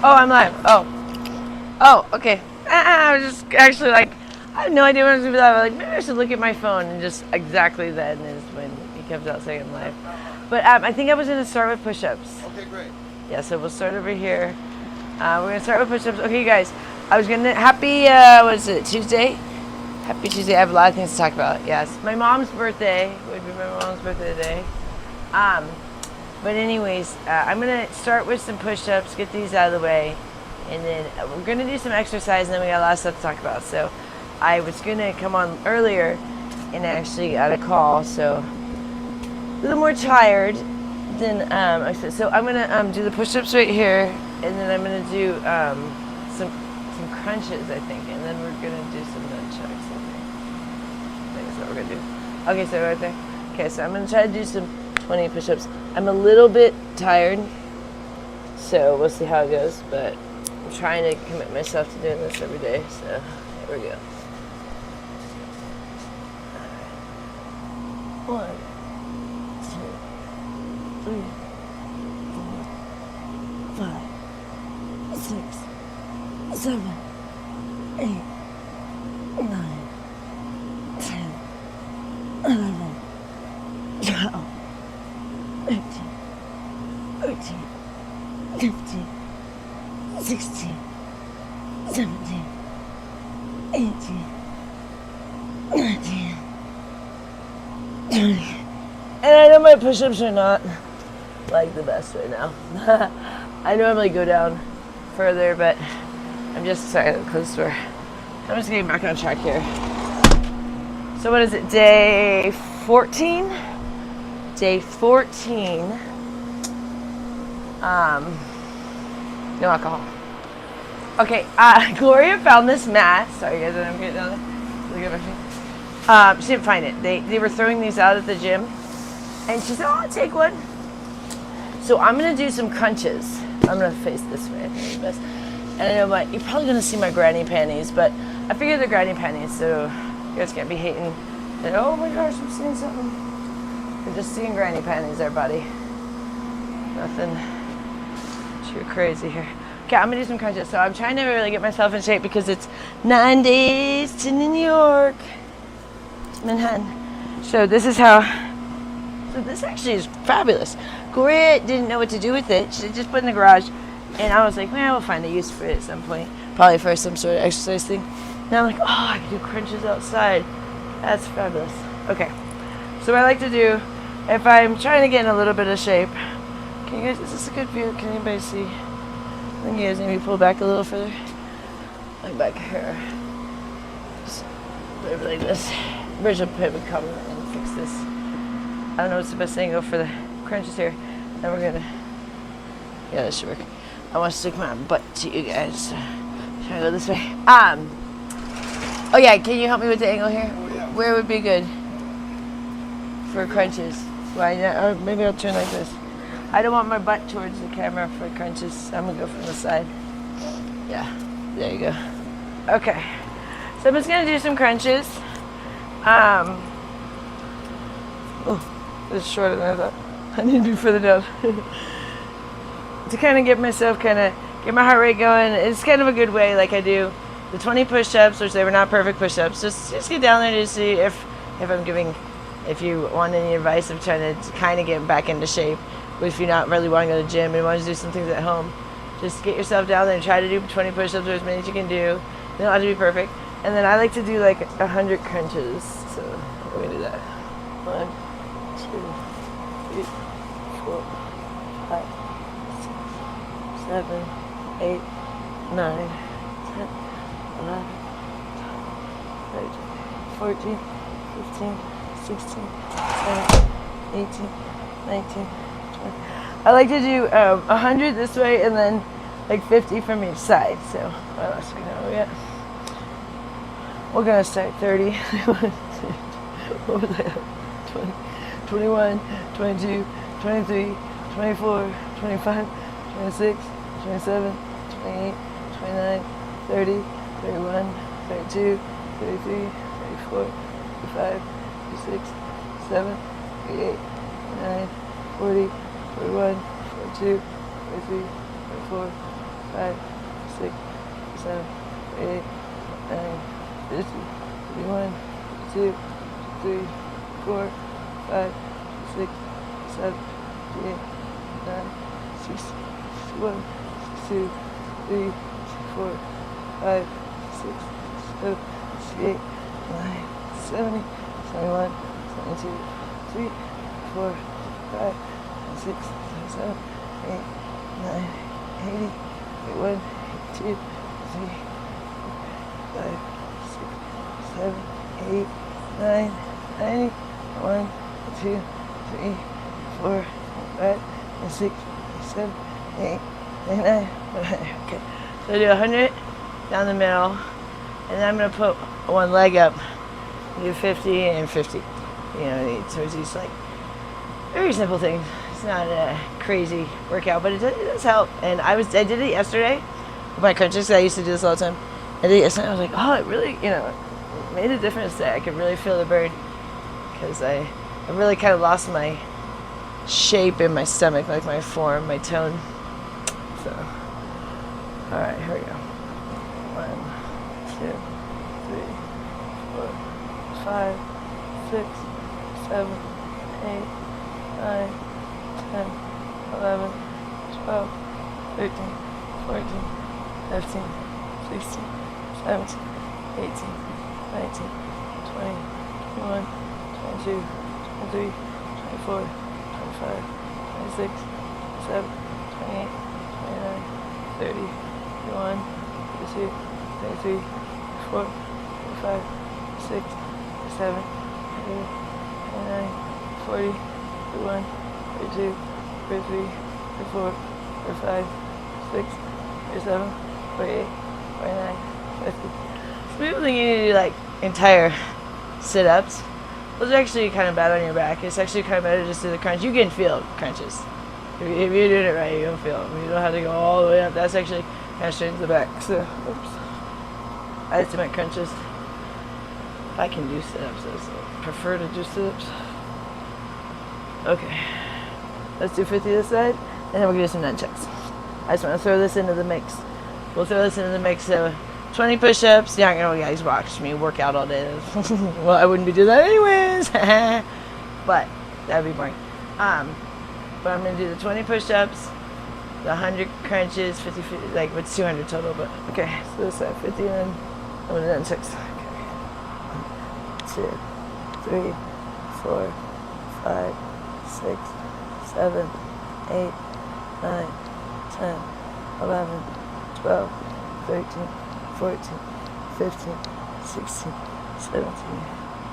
Oh, I'm live. Oh, okay. I was just actually like, I have no idea what I was going to do. I was like, maybe I should look at my phone. And just exactly then is when he comes out saying I'm live. But I think I was going to start with push-ups. Okay, great. Yeah, so we'll start over here. We're going to start with push-ups. Okay, you guys. I was going to, happy, what is it, Tuesday? Happy Tuesday. I have a lot of things to talk about. Yes. My mom's birthday. Would be my mom's birthday today. But anyways, I'm going to start with some push-ups, get these out of the way, and then we're going to do some exercise, and then we got a lot of stuff to talk about. So I was going to come on earlier, and I actually got a call, so a little more tired than I said. So I'm going to do the push-ups right here, and then I'm going to do some crunches, I think, and then we're going to do some nunchucks, I think that's what we're going to do. Okay, so right there. Okay, so I'm going to try to do some 20 push-ups. I'm a little bit tired, so we'll see how it goes, but I'm trying to commit myself to doing this every day, so here we go. All right. 1, 2, 3, 4, 5, 6, 7, 8, 9, 10, 11, 12, 13, 14, 15, 16, 17, 18, 19, 20. And I know my push-ups are not like the best right now. I normally go down further, but I'm just sorry, close the door. I'm just getting back on track here. So what is it, day 14? Day 14. No alcohol. Okay, Gloria found this mat. Sorry guys, I'm getting down there. She didn't find it. They were throwing these out at the gym. And she said, oh, I'll take one. So I'm going to do some crunches. I'm going to face this way, I think it's best. And I know you're probably going to see my granny panties, but I figured they're granny panties, so you guys can't be hating. And, oh my gosh, I'm seeing something. You're just seeing granny panties there, buddy. Nothing too crazy here. Okay, I'm going to do some crunches. So I'm trying to really get myself in shape because it's 9 days to New York. Manhattan. So this is how... So this actually is fabulous. Gloria didn't know what to do with it. She just put it in the garage. And I was like, well, we'll find a use for it at some point. Probably for some sort of exercise thing. Now I'm like, oh, I can do crunches outside. That's fabulous. Okay. So what I like to do, if I'm trying to get in a little bit of shape, can you guys, is this a good view? Can anybody see? I think you guys maybe pull back a little further. Like back here. Just maybe like this. Bridget would come and fix this. I don't know what's the best angle for the crunches here. Then we're gonna, yeah, this should work. I want to stick my butt to you guys. Try to go this way. Oh yeah, can you help me with the angle here? Oh, yeah. Where would be good for crunches? Why not? Or maybe I'll turn like this. I don't want my butt towards the camera for crunches. I'm gonna go from the side. Yeah, there you go. Okay, so I'm just gonna do some crunches. Oh, it's shorter than I thought. I need to be further down. To kind of get myself, get my heart rate going. It's kind of a good way, like I do the 20 push-ups, which they were not perfect push-ups. Just get down there to see if I'm giving, if you want any advice of trying to kind of get back into shape. But if you're not really wanting to go to the gym and want to do some things at home, just get yourself down there and try to do 20 push-ups or as many as you can do. They don't have to be perfect. And then I like to do like 100 crunches. So we're gonna do that. 1, 2, 3, 4, 5, 6, 7, 8, 9, 10, 11, 12, 13, 14, 15, 16, 17, 18, 19, 20. I like to do 100 this way and then like 50 from each side. So what else we know yet? We're gonna start 30. What was that? 20, 21, 22, 23, 24, 25, 26, 27, 28, 29, 30, 31, 32, 33, 34, 35, 36, 37, 38, 39, 40, 41, 42, 43, 44, 5, 6, 7, 8, 9, 50, 51, 2, 3, 4, 5, 6, 7, 8, 9, 60, 61, 62, 3, 4, 5, 6, 7, 68, 9, 70, 71, 72, 3, 4, 5, 6, 7, 8, 9, 80, 81, 82, 3, 5, 6, 7, 8, 9, 90, 1, 2, 3, 4, 5, 6, 7, 8, 9. Okay. So I do 100 down the middle, and then I'm going to put one leg up, do 50 and 50. You know, so it's just like very simple things. It's not a crazy workout, but it does help. And I did it yesterday with my crunches. I used to do this all the time. I did it yesterday. I was like, oh, it really, it made a difference there. I could really feel the burn because I really kind of lost my shape in my stomach, like my form, my tone. So, all right, here we go. 1, 2, 3, 4, 5, 6, 7, 8, 9, 10, 11, 12, 13, 14, 15, 16, 17, 18, 19, 20, 21, 22, 23, 24, 25, 26, 27, 28, 29, 30, 31, 32, 33, 34, 35, 36, 37, 38, 39, 40, 41, 42, 43, 44, 45, 46, 47, 48, 49, 50. Some people think you need to do like entire sit-ups. Those are actually kind of bad on your back. It's actually kind of better just to do the crunch. You can feel crunches. If you're doing it right, you'll feel them. You don't have to go all the way up. That's actually kind of straightens the back. So, oops. I just do my crunches. If I can do sit-ups, I prefer to do sit-ups. Okay. Let's do 50 this side, and then we're going to do some nunchucks. I just want to throw this into the mix. We'll throw this into the mix. So 20 push-ups. You're not going to guys watch me work out all day. Well, I wouldn't be doing that anyways. But that would be boring. But I'm going to do the 20 push-ups, the 100 crunches, 50, like what's 200 total. But okay, so this side 50 and then I'm going to do nunchucks. Okay. 2, 3, 4, 5, 6, 7, 8, 9, 10, 11, 12, 13, 14, 15, 16, 17,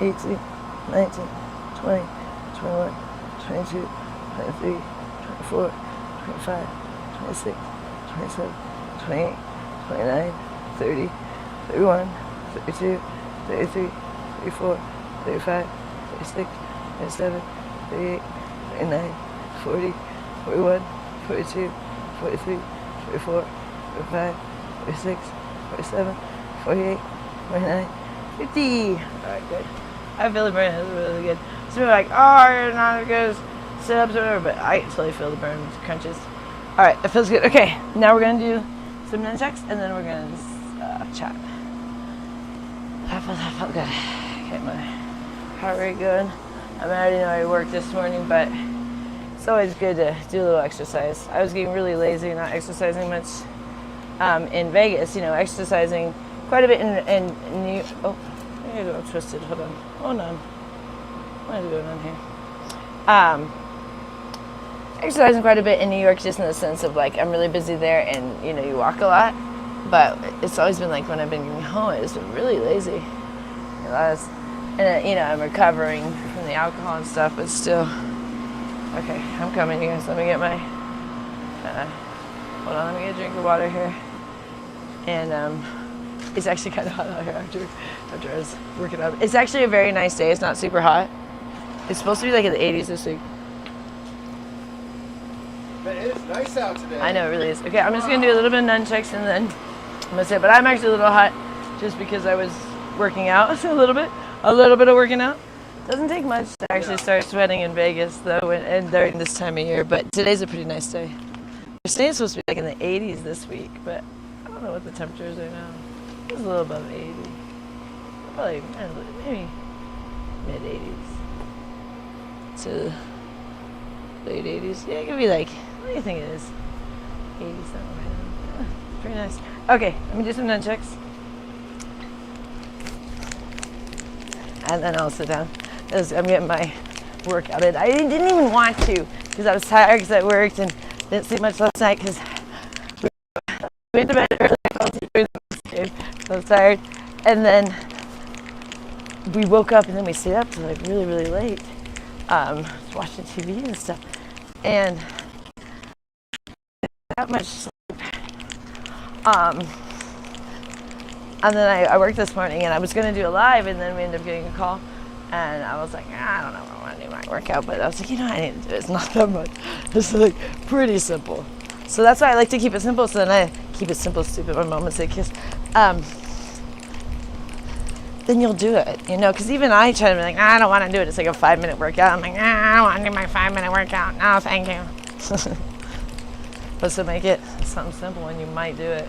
18, 19, 20, 21, 22, 23, 24, 25, 26, 27, 28, 29, 30, 31, 32, 33, 34, 35, 36, 37, 38, 39, 40, 41, 42, 43, 44, 45, 46, 47, 48, 49, 50. Alright, good. I feel the burn. That's really good. Some people are like, oh, you're not as good as sit-ups or whatever, but I totally feel the burn with crunches. Alright, that feels good. Okay, now we're going to do some nunchucks, and then we're going to just chat. That felt good. Okay, my heart rate going. I already know I worked this morning, but it's always good to do a little exercise. I was getting really lazy, not exercising much in Vegas, exercising quite a bit in New York. Oh, I got all twisted. Hold on. What is going on here? Exercising quite a bit in New York, just in the sense of like I'm really busy there, and you walk a lot. But it's always been like when I've been getting home, it's been really lazy. And I'm recovering from the alcohol and stuff, but still. Okay, I'm coming, you guys. Let me get my. Hold on, let me get a drink of water here. And it's actually kind of hot out here after I was working out. It's actually a very nice day. It's not super hot. It's supposed to be like in the 80s this week. But it is nice out today. I know, it really is. Okay, I'm just going to do a little bit of nunchucks and then I'm going to say, but I'm actually a little hot just because I was working out a little bit of working out. Doesn't take much to actually start sweating in Vegas though, and during this time of year, but today's a pretty nice day. saying it's supposed to be like in the 80s this week, but I don't know what the temperatures are now. It's a little above 80. Probably maybe mid 80s to late 80s. Yeah, it could be like, what do you think it is? 80 something right now. Yeah, pretty nice. Okay, let me do some nunchucks. And then I'll sit down. I'm getting my workout in. I didn't even want to because I was tired because I worked and didn't sleep much last night because we went to bed early. I was tired. And then we woke up and then we stayed up till like really, really late. Watching TV and stuff. And not much sleep. And then I worked this morning and I was going to do a live and then we ended up getting a call. And I was like, I don't know if I want to do my workout. But I was like, I need to do it. It's not that much. It's like pretty simple. So that's why I like to keep it simple. So then I keep it simple, stupid, one moment, say kiss. Then you'll do it, because even I try to be like, I don't want to do it. It's like a 5-minute workout. I'm like, I don't want to do my 5-minute workout. No, thank you. But to make it something simple and you might do it.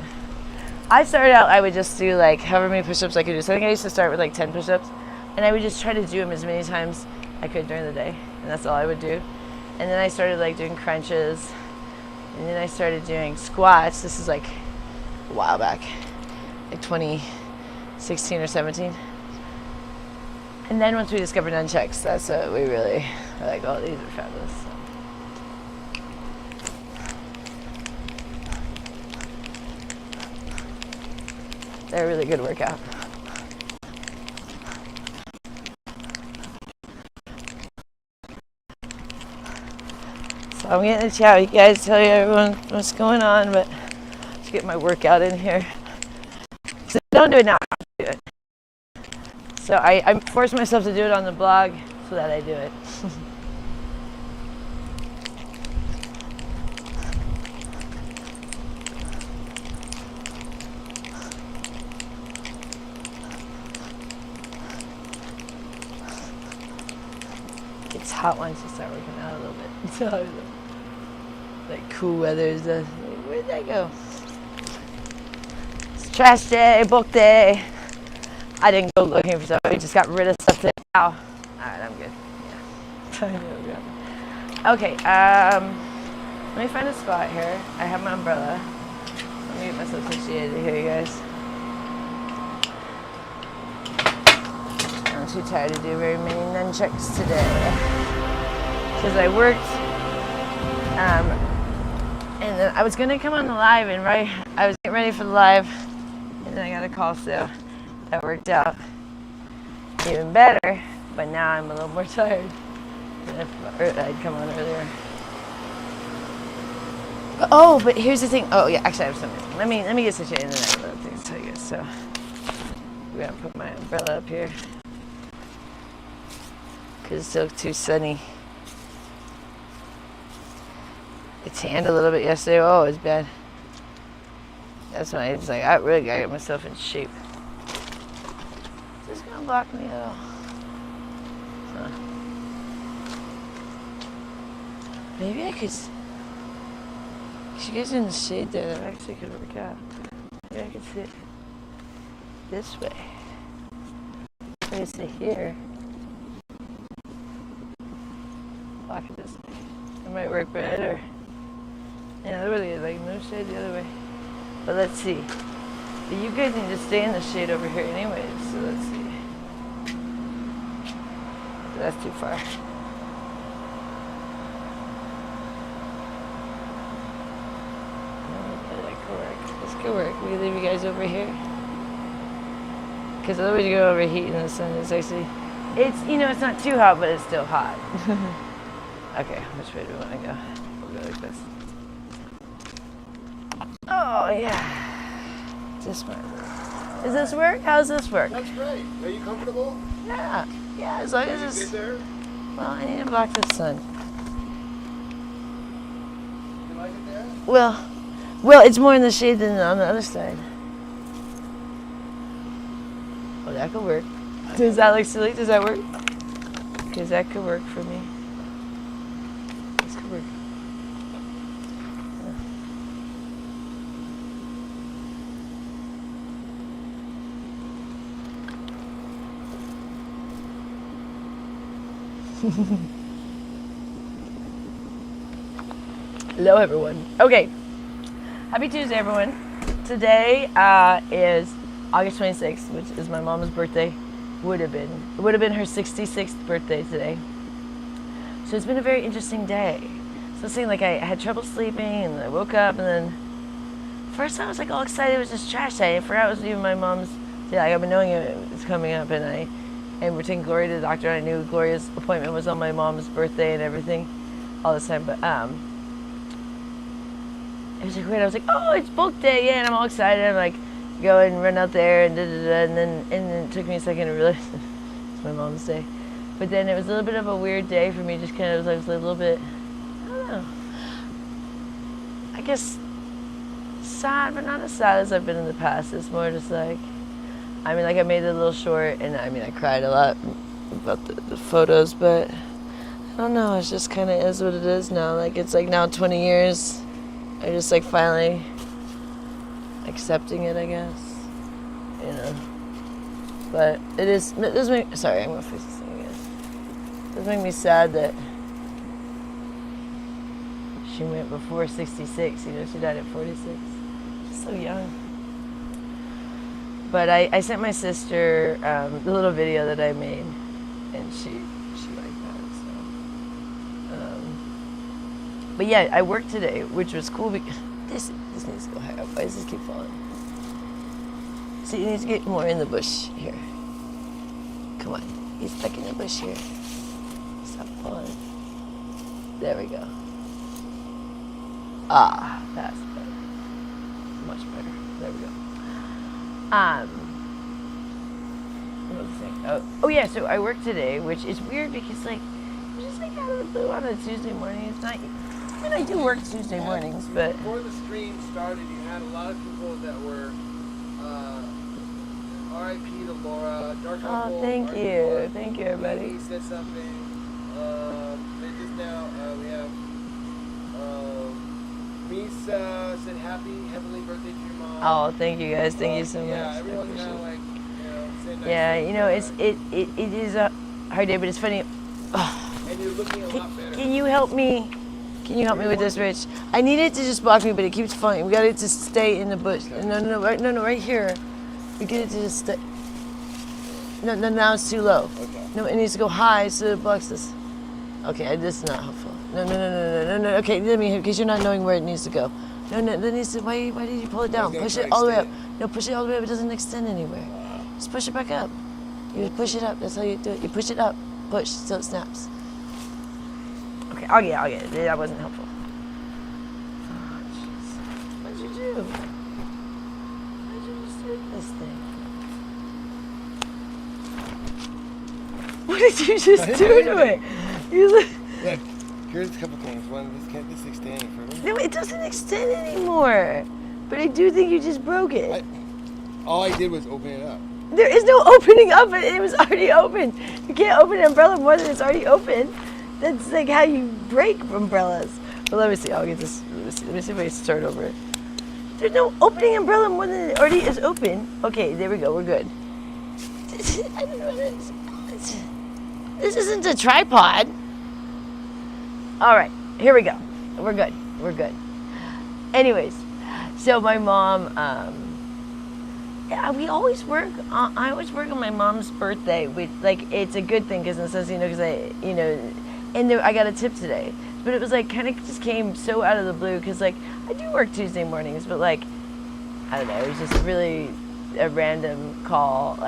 I started out, I would just do like however many push-ups I could do. So I think I used to start with like 10 push-ups. And I would just try to do them as many times I could during the day. And that's all I would do. And then I started like doing crunches. And then I started doing squats. This is like a while back, like 2016 or 17. And then once we discovered nunchucks, that's what we really were like, oh, these are fabulous. They're a really good workout. So I'm getting to chat with you guys, tell you everyone what's going on, but let's get my workout in here. So don't do it now, I do it. So I force myself to do it on the blog so that I do it. It's hot once you start working out a little bit. So, like cool weather is where'd that go? It's trash day, book day. I didn't go looking for stuff. I just got rid of stuff today. Ow. Alright, I'm good. Yeah. Okay, let me find a spot here. I have my umbrella. Let me get myself situated here, you guys. I'm too tired to do very many nunchucks today. Because I worked, and then I was going to come on the live, and I was getting ready for the live, and then I got a call, so that worked out even better, but now I'm a little more tired than if I'd come on earlier. But here's the thing. Oh, yeah, actually I have something. Let me get situated in the next little things to tell you guys. So we're going to put my umbrella up here because it's still too sunny. It tanned a little bit yesterday. Oh, it was bad. That's why it's like, I really gotta get myself in shape. Is this gonna block me at all? Huh. Maybe I could, you guys are in the shade there, that actually could work out. Maybe I could sit this way. Maybe sit here. Block it this way. It might work better. Yeah, there really is like no shade the other way. But let's see. But you guys need to stay in the shade over here anyways, so let's see. That's too far. This could work. We leave you guys over here. Because otherwise you're going to overheat in the sun. It's actually, it's not too hot, but it's still hot. Okay, which way do we want to go? We'll go like this. Oh, yeah. This might work. Does this work? How's this work? That's great. Are you comfortable? Yeah. Yeah, as long as it's... There? Well, I need to block the sun. You like it there? Well, it's more in the shade than on the other side. Oh, that could work. Does that look silly? Does that work? Because that could work for me. This could work. Yeah. Hello, everyone. Okay. Happy Tuesday, everyone. Today is August 26th, which is my mom's birthday. Would have been her 66th birthday today. So it's been a very interesting day. So I was saying, like, I had trouble sleeping, and I woke up, and then first I was like all excited. It was just trash day. I forgot it was even my mom's day. Like, I've been knowing it was coming up, and we're taking Gloria to the doctor. And I knew Gloria's appointment was on my mom's birthday and everything all this time, but it was like weird. I was like, oh, it's book day, yeah, and I'm all excited. I'm like, go and run out there and and then it took me a second to realize it's my mom's day. But then it was a little bit of a weird day for me. Just kind of was like a little bit, I don't know. I guess sad, but not as sad as I've been in the past. It's more just like, I mean, like I made it a little short, and I mean, I cried a lot about the photos, but I don't know. It's just kind of is what it is now. Like it's like now 20 years. I just like finally accepting it, I guess, you know. But it does make. Sorry, I'm gonna fix this thing again. It does make me sad that she went before 66. You know, she died at 46. She's so young. But I sent my sister the little video that I made, and she liked that. So. But yeah, I worked today, which was cool because this needs to go higher up. Why does this keep falling? So you need to get more in the bush here. Come on, he's stuck in the bush here. Stop falling. There we go. Ah, that's better. Much better. There we go. What was I saying? Oh yeah. So I worked today, which is weird because like it was just like out of the blue on a Tuesday morning. It's not. I mean, I do work Tuesday mornings, but before the stream started, you had a lot of people that were R.I.P. to Laura, Dark Uncle. oh, thank you, everybody. He said something. They just now we have Misa said happy heavenly birthday to your mom. Oh, thank you guys. Thank you so much. Yeah, everyone's kind of like saying nice yeah, things. you know, it is a hard day, but it's funny. And you're looking a lot better. Can you help me? Can you help me with this, Rich? I need it to just block me, but it keeps falling. We got it to stay in the bush. Okay. No, right here. We get it to just stay. No, now it's too low. Okay. No, it needs to go high so it blocks this. Okay, this is not helpful. No. Okay, let me, because you're not knowing where it needs to go. No, that needs to. Why did you pull it down? Push it all the way up. No, push it all the way up. It doesn't extend anywhere. Just push it back up. You push it up. That's how you do it. You push it up. Push so it snaps. Okay, I'll get it. That wasn't helpful. Oh, jeez. What did you do? Why did you just do this thing? What did you just do to it? Look, here's a couple things. One, this extending further. No, it doesn't extend anymore. But I do think you just broke it. All I did was open it up. There is no opening up. It was already open. You can't open an umbrella more than it's already open. That's like how you break umbrellas. But let me see. I'll get this. Let me see if I can start over it. There's no opening umbrella more than it already is open. Okay, there we go. We're good. I don't know what it is. This isn't a tripod. All right, here we go. We're good. Anyways, so my mom, yeah, we always work. I always work on my mom's birthday. It's a good thing because in the sense, because and I got a tip today, but it was like kind of just came so out of the blue because I do work Tuesday mornings, but I don't know, it was just really a random call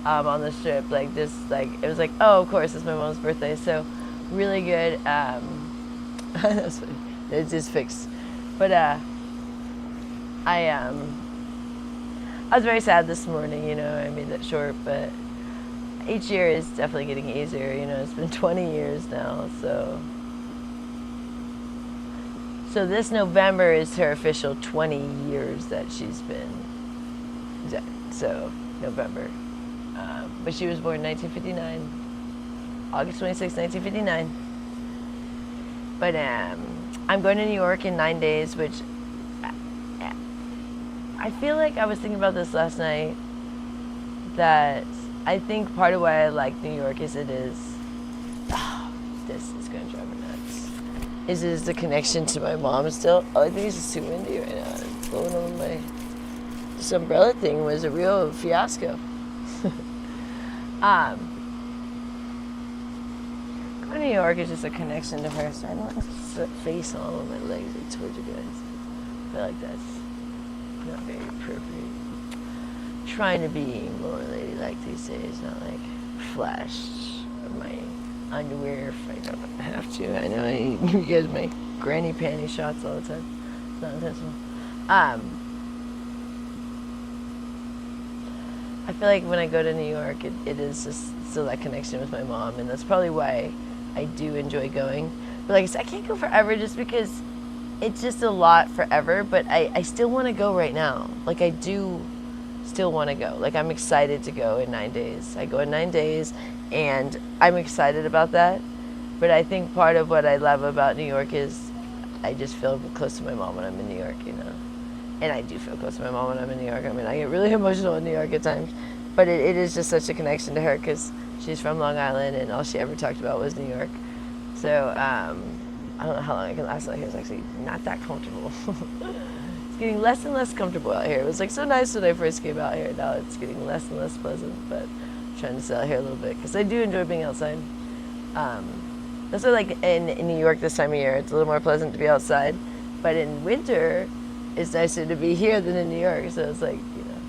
on the strip it was like, oh, of course it's my mom's birthday, so really good. That's funny. It's just fixed, but I was very sad this morning. I made that short, but each year is definitely getting easier. It's been 20 years now, so this November is her official 20 years that she's been dead. So November, but she was born in 1959, August 26, 1959. But I'm going to New York in 9 days, which I feel like I was thinking about this last night, that I think part of why I like New York is it is this is going to drive me nuts. Is the connection to my mom still? Oh, I think it's just too windy right now. It's blowing over this umbrella thing was a real fiasco. Going to New York is just a connection to her, so I don't want to face all of my legs. I told you guys. I feel like that's not very appropriate. Trying to be more ladylike these days, not like flash my underwear if I don't have to. I know I give you guys my granny panty shots all the time. It's not intentional. I feel like when I go to New York, it is just still that connection with my mom, and that's probably why I do enjoy going. But like I said, I can't go forever just because it's just a lot forever, but I still want to go right now. Like I do still want to go. Like I'm excited to go in 9 days. I go in 9 days and I'm excited about that. But I think part of what I love about New York is I just feel close to my mom when I'm in New York, you know. And I do feel close to my mom when I'm in New York. I mean, I get really emotional in New York at times. But it is just such a connection to her because she's from Long Island and all she ever talked about was New York. So I don't know how long I can last out here. It's actually not that comfortable. It's getting less and less comfortable out here. It was like so nice when I first came out here. Now it's getting less and less pleasant. But I'm trying to stay out here a little bit because I do enjoy being outside. That's why, like in New York this time of year, it's a little more pleasant to be outside. But in winter, it's nicer to be here than in New York. So it's like, you know,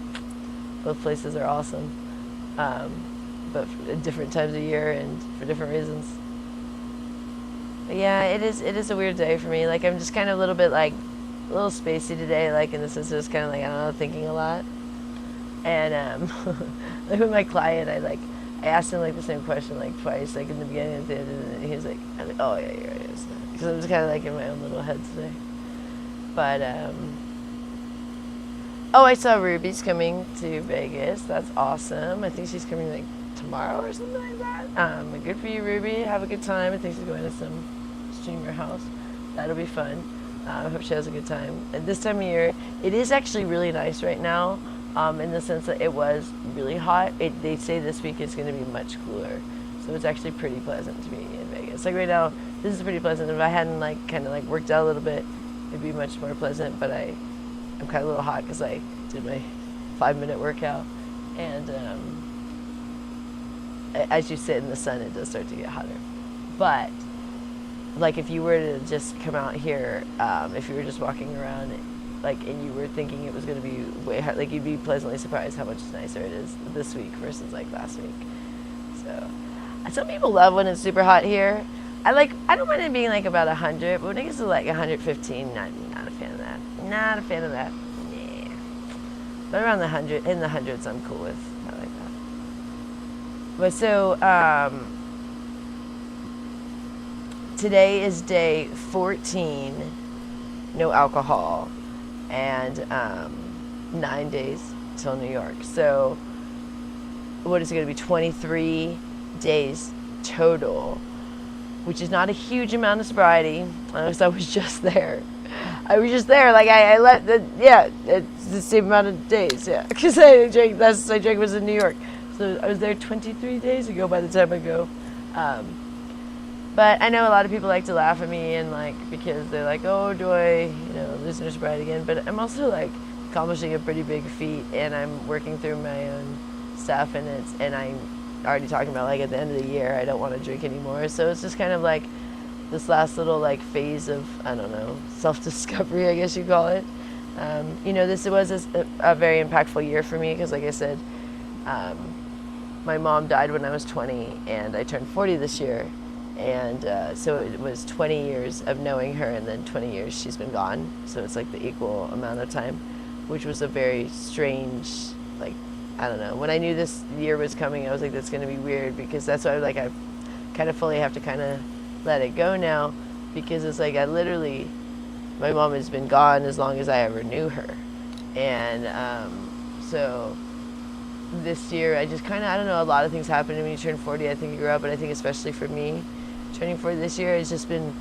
both places are awesome. But at different times of year and for different reasons. But yeah, it is a weird day for me. Like I'm just kind of a little bit like a little spacey today, like in the sense of just kind of like, I don't know, thinking a lot. And like with my client, I asked him like the same question like twice, like in the beginning and at the end, and he was like, I was like, oh yeah, you're right. Because I'm just kind of like in my own little head today. But oh, I saw Ruby's coming to Vegas. That's awesome. I think she's coming like tomorrow or something like that. Good for you, Ruby. Have a good time. I think she's going to some streamer house. That'll be fun. I hope she has a good time. At this time of year, it is actually really nice right now, in the sense that it was really hot. They say this week it's going to be much cooler, so it's actually pretty pleasant to be in Vegas. Like right now, this is pretty pleasant. If I hadn't like kind of like worked out a little bit, it'd be much more pleasant. But I'm kind of a little hot because I did my 5-minute workout, and as you sit in the sun, it does start to get hotter. But like if you were to just come out here, if you were just walking around, like, and you were thinking it was going to be way hot, like you'd be pleasantly surprised how much nicer it is this week versus like last week. So some people love when it's super hot here. I don't mind it being like about 100, but when it gets to like 115, not a fan of that. Not a fan of that. Nah. But around in the hundreds, I'm cool with. I like that. But so today is day 14, no alcohol, and 9 days till New York. So what is it going to be? 23 days total, which is not a huge amount of sobriety. Unless I was just there. Like I let it's the same amount of days, yeah. Because I drank was in New York. So I was there 23 days ago by the time I go. But I know a lot of people like to laugh at me and like, because they're like, oh, do I, lose my sobriety again? But I'm also like accomplishing a pretty big feat, and I'm working through my own stuff, and I'm already talking about like at the end of the year, I don't want to drink anymore. So it's just kind of like this last little like phase of, I don't know, self-discovery, I guess you call it. This was a very impactful year for me because, like I said, my mom died when I was 20, and I turned 40 this year. And so it was 20 years of knowing her, and then 20 years she's been gone. So it's like the equal amount of time, which was a very strange, like, I don't know. When I knew this year was coming, I was like, that's going to be weird, because that's why I kind of fully have to kind of let it go now, because it's like my mom has been gone as long as I ever knew her. And so this year, I just kind of, I don't know, a lot of things happen when you turn 40. I think you grew up, but I think especially for me, turning 40 this year has just been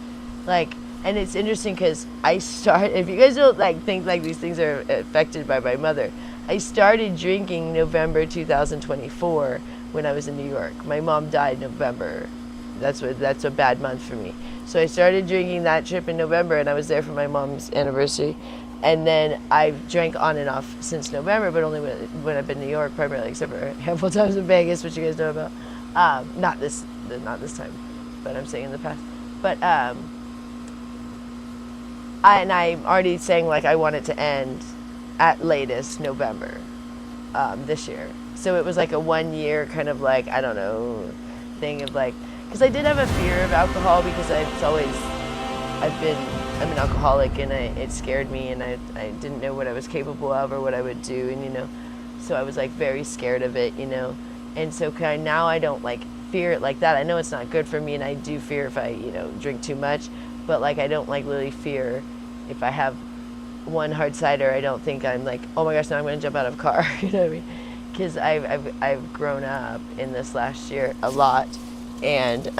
like, and it's interesting because if you guys don't like think like these things are affected by my mother, I started drinking November 2024 when I was in New York. My mom died November That's a bad month for me. So I started drinking that trip in November, and I was there for my mom's anniversary. And then I've drank on and off since November, but only when I've been in New York primarily, except for a handful of times in Vegas, which you guys know about. Not this time, but I'm saying in the past. But I'm already saying like I want it to end at latest November this year. So it was like a 1 year kind of like, I don't know, thing of like, because I did have a fear of alcohol because I'm an alcoholic, and it scared me, and I didn't know what I was capable of or what I would do, and so I was like very scared of it, and so kind of now I don't like fear it like that. I know it's not good for me, and I do fear if I drink too much, but like I don't like really fear if I have one hard cider. I don't think I'm like, oh my gosh, now I'm going to jump out of a car, you know what I mean? Because I've grown up in this last year a lot, and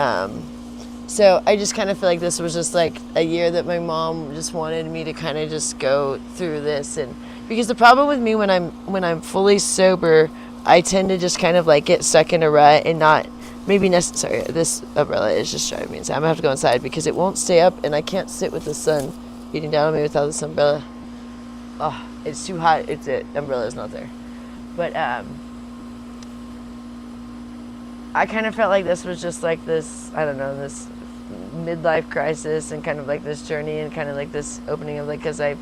so I just kind of feel like this was just like a year that my mom just wanted me to kind of just go through this. And because the problem with me when I'm fully sober, I tend to just kind of like get stuck in a rut and not maybe necessary. This umbrella is just driving me insane. I'm gonna have to go inside because it won't stay up, and I can't sit with the sun beating down on me without this umbrella. Oh, it's too hot. Umbrella is not there. But I kind of felt like this was just like this, I don't know, this midlife crisis, and kind of like this journey, and kind of like this opening of like, because I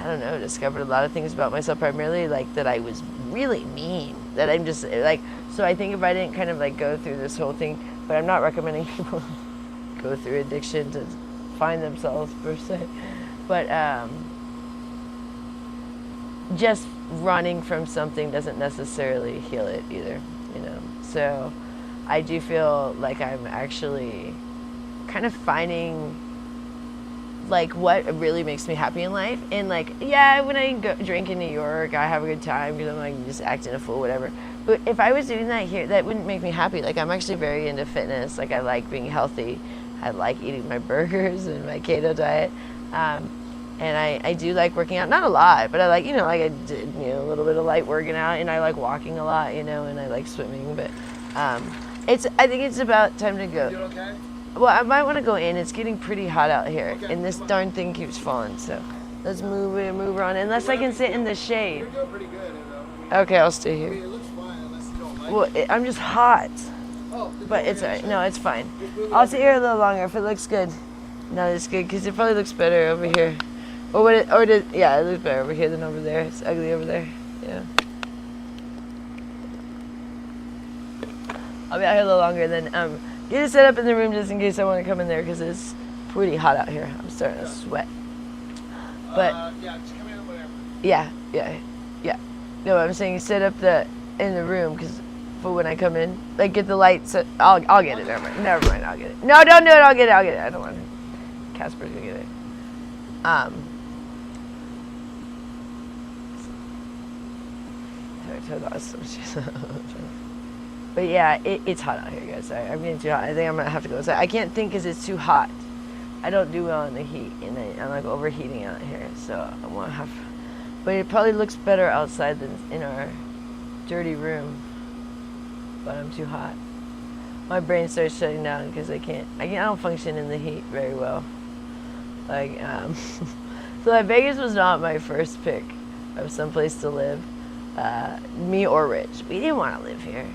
don't know, discovered a lot of things about myself, primarily like that I was really mean, that I'm just like, so I think if I didn't kind of like go through this whole thing, but I'm not recommending people go through addiction to find themselves per se, but just running from something doesn't necessarily heal it either, so I do feel like I'm actually kind of finding like what really makes me happy in life. And like, yeah, when I go drink in New York, I have a good time because I'm like just acting a fool, whatever. But if I was doing that here, that wouldn't make me happy. Like, I'm actually very into fitness. Like, I like being healthy. I like eating my burgers and my keto diet. And I do like working out, not a lot, but I like, like I did, a little bit of light working out, and I like walking a lot, and I like swimming, but I think it's about time to go. You doing okay? Well, I might want to go in. It's getting pretty hot out here, and this darn thing keeps falling, so let's move on, unless I can sit in the shade. You're doing pretty good, Okay, I'll stay I here. mean, it looks fine unless you don't like Well, I'm just hot, Oh, but it's all right. No, it's fine. I'll sit here a little longer if it looks good. No, it's good, because it probably looks better over here. Yeah, it looks better over here than over there. It's ugly over there. Yeah. I'll be out here a little longer, then get it set up in the room just in case I want to come in there, because it's pretty hot out here. I'm starting to sweat. But yeah, just come in whatever. yeah. No, I'm saying set up in the room, because for when I come in, like get the lights. I'll get it. Never mind. I'll get it. No, don't do it. I'll get it. I don't want it. Casper's gonna get it. But yeah, it's hot out here, guys. I'm getting too hot. I think I'm gonna have to go inside. I can't think because it's too hot. I don't do well in the heat, and I'm like overheating out here, so I won't have. But it probably looks better outside than in our dirty room. But I'm too hot. My brain starts shutting down because I don't function in the heat very well. Like, so like Vegas was not my first pick of someplace to live. Me or Rich. We didn't want to live here.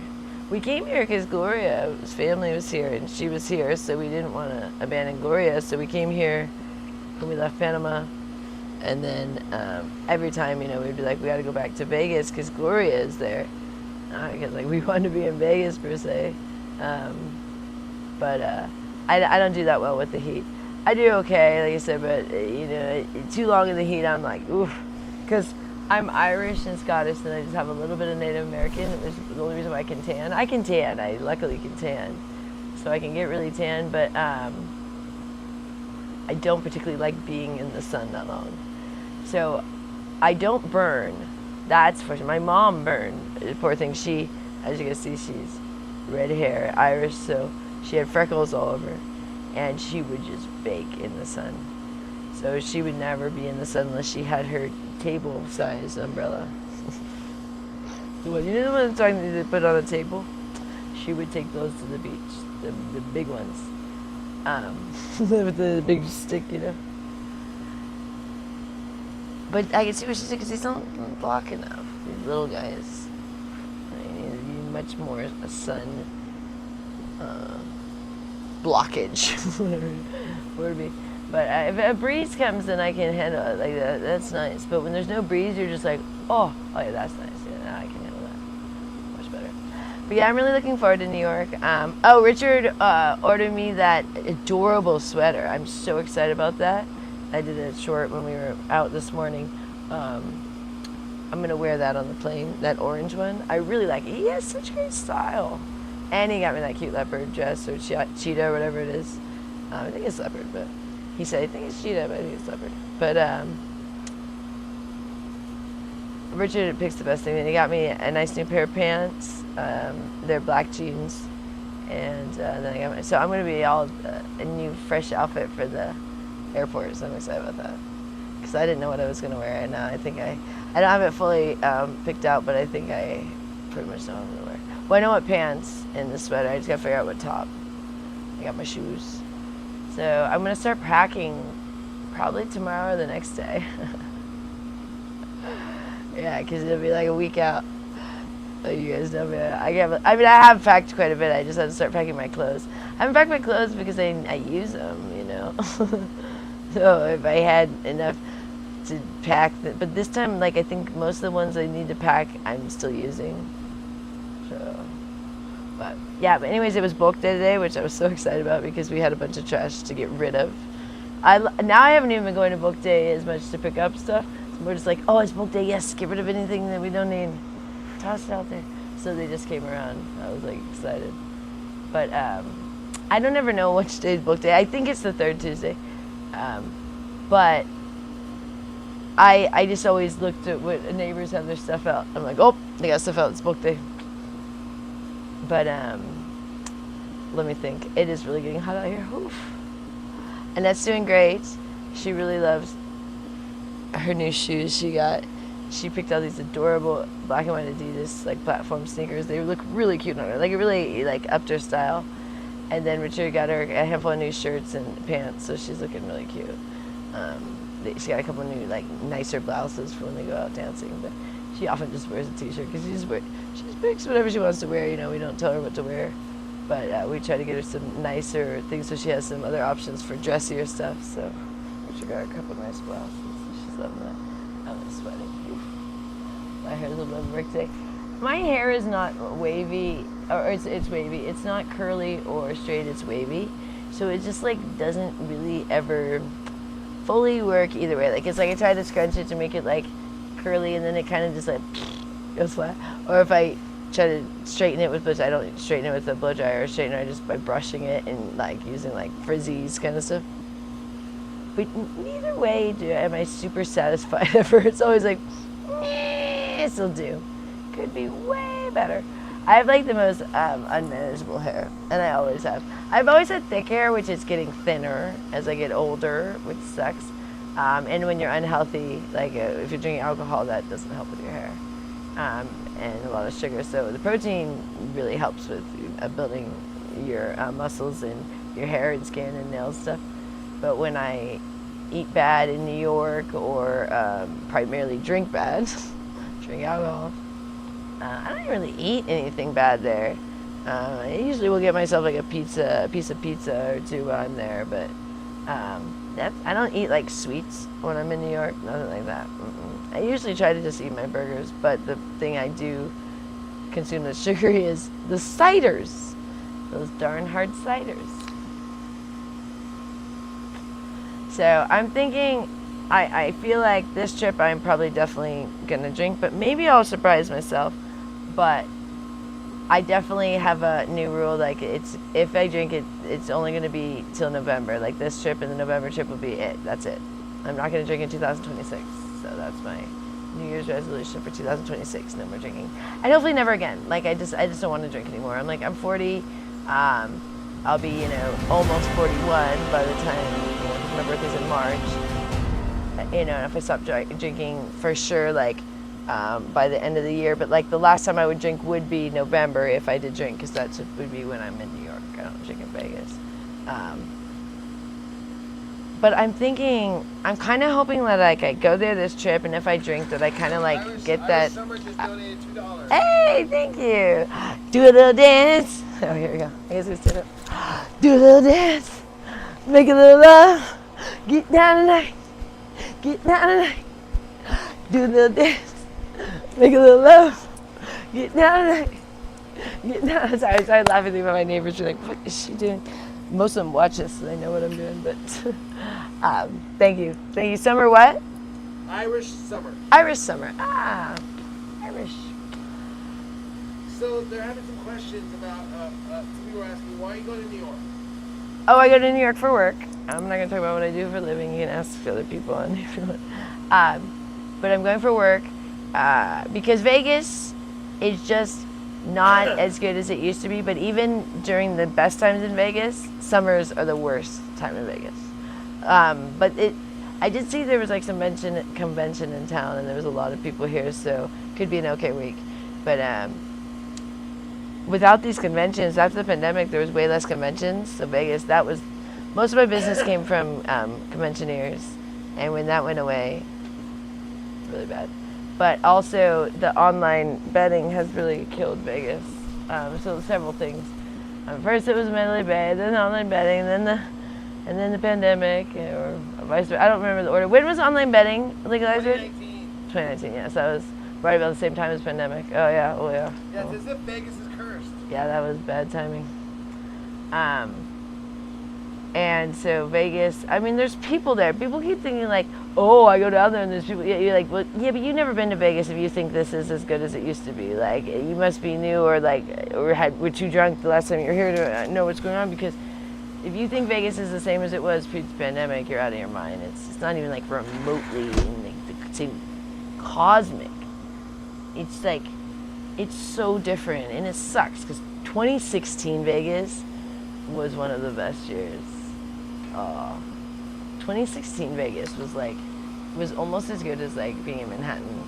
We came here because Gloria's family was here, and she was here, so we didn't want to abandon Gloria. So we came here when we left Panama, and then every time, we'd be like, we got to go back to Vegas because Gloria is there. Because like we wanted to be in Vegas per se, but I don't do that well with the heat. I do okay, like I said, but too long in the heat, I'm like, oof, because I'm Irish and Scottish, and I just have a little bit of Native American. It's the only reason why I can tan. I luckily can tan, so I can get really tan, but I don't particularly like being in the sun that long. So I don't burn. That's for sure. My mom burned. Poor thing. She, as you can see, she's red hair, Irish, so she had freckles all over, and she would just bake in the sun. So she would never be in the sun unless she had her table-sized umbrella. The one, the one I'm talking to put on a table? She would take those to the beach. the big ones, with the big stick, you know. But I can see what she said because these don't block enough. These little guys, they need to be much more a sun blockage, whatever it would be. But if a breeze comes, then I can handle it like that. That's nice. But when there's no breeze, you're just like, oh yeah, that's nice. Yeah, now I can handle that much better. But yeah, I'm really looking forward to New York. Richard ordered me that adorable sweater. I'm so excited about that. I did a short when we were out this morning. I'm gonna wear that on the plane, that orange one. I really like it. He has such great style. And he got me that cute leopard dress or cheetah or whatever it is. I think it's leopard, but he said, I think it's cheetah, but I think it's leopard. But Richard picks the best thing. And he got me a nice new pair of pants. They're black jeans. And then I got so I'm going to be all a new fresh outfit for the airport. So I'm excited about that. Because I didn't know what I was going to wear. And now I think I don't have it fully picked out, but I think I pretty much know what I'm going to wear. Well, I know what pants and the sweater. I just got to figure out what top. I got my shoes. So I'm going to start packing probably tomorrow or the next day. Yeah, because it'll be like a week out. Oh, you guys know me. I have packed quite a bit. I just had to start packing my clothes. I haven't packed my clothes because I use them, you know. So if I had enough to pack, but this time, like, I think most of the ones I need to pack, I'm still using. So, but anyways, it was bulk day today, which I was so excited about because we had a bunch of trash to get rid of. Now I haven't even been going to bulk day as much to pick up stuff. So we're just like, oh, it's bulk day, yes, get rid of anything that we don't need. Toss it out there. So they just came around. I was like excited. But I don't ever know which day is bulk day. I think it's the third Tuesday. But I just always looked at what neighbors have their stuff out. I'm like, oh, they got stuff out, it's bulk day. But let me think. It is really getting hot out here. Oof. And that's doing great. She really loves her new shoes she got. She picked out these adorable black and white Adidas like platform sneakers. They look really cute on her. Like it really like upped her style. And then Richard got her a handful of new shirts and pants, so she's looking really cute. She got a couple of new like nicer blouses for when they go out dancing. But she often just wears a t-shirt because she just picks whatever she wants to wear. You know, we don't tell her what to wear. But we try to get her some nicer things so she has some other options for dressier stuff. So Richard got her a couple of nice blouses. She's loving that. I'm sweating. My hair's a little birthday. My hair is not wavy, or it's wavy. It's not curly or straight, it's wavy. So it just like doesn't really ever fully work either way. Like it's like I try to scrunch it to make it like curly and then it kind of just like goes flat. Or if I try to straighten it with, I don't straighten it with a blow dryer or straightener, just by brushing it and like using like frizzies kind of stuff. But neither way am I super satisfied ever. It's always like, this'll do. Could be way better. I have like the most unmanageable hair, and I always have. I've always had thick hair, which is getting thinner as I get older, which sucks. And when you're unhealthy, like if you're drinking alcohol, that doesn't help with your hair. And a lot of sugar. So the protein really helps with building your muscles and your hair and skin and nails stuff. But when I eat bad in New York or primarily drink bad, drink alcohol, I don't really eat anything bad there. I usually will get myself like a piece of pizza or two while I'm there, but I don't eat like sweets when I'm in New York, nothing like that. I usually try to just eat my burgers, but the thing I do consume that's sugary is the ciders, those darn hard ciders. So I'm thinking, I feel like this trip I'm probably definitely gonna drink, but maybe I'll surprise myself. But I definitely have a new rule, like if I drink it, it's only gonna be till November. Like this trip and the November trip will be it. That's it. I'm not gonna drink in 2026. So that's my New Year's resolution for 2026. No more drinking, and hopefully never again. Like I just don't want to drink anymore. I'm 40. I'll be almost 41 by the time my birthday's in March. And if I stop drinking for sure, like by the end of the year. But like the last time I would drink would be November if I did drink, because that would be when I'm in New York. I don't drink in Vegas. But I'm thinking, I'm kind of hoping that like I go there this trip, and if I drink, that I kind of like get that. Summer just donated $2. Hey, thank you. Do a little dance. Oh, here we go. I guess we stood up. Do a little dance. Make a little love. Get down tonight. Get down tonight. Do a little dance. Make a little love. Get down tonight. Get down. Sorry, I started laughing about my neighbors. You're like, what is she doing? Most of them watch this, so they know what I'm doing. But thank you. Thank you. Summer what? Irish summer. Irish summer. Ah, Irish. So they're having some questions about, people were asking, why are you going to New York? Oh, I go to New York for work. I'm not going to talk about what I do for a living. You can ask other people on if you want. But I'm going for work because Vegas is just not as good as it used to be. But even during the best times in Vegas, summers are the worst time in Vegas. But I did see there was like some convention in town, and there was a lot of people here, so could be an okay week. But without these conventions, after the pandemic, there was way less conventions. So Vegas, that was most of my business came from conventioneers, and when that went away, really bad. But also the online betting has really killed Vegas. So several things. First it was Mandalay Bay, then online betting, and then the pandemic, or vice versa. I don't remember the order. When was online betting legalized? 2019. Yes, that was right about the same time as pandemic. Oh yeah. Yeah, it's as if Vegas is cursed. Yeah, that was bad timing. And so Vegas, I mean, there's people there. People keep thinking like, oh, I go down there and there's people. Yeah, you're like, well, yeah, but you've never been to Vegas if you think this is as good as it used to be. Like, you must be new, or like, we're too drunk the last time you were here to know what's going on. Because if you think Vegas is the same as it was pre-pandemic, you're out of your mind. It's not even like remotely like the same cosmic. It's like, it's so different, and it sucks because 2016 Vegas was one of the best years. 2016 Vegas was almost as good as like being in Manhattan.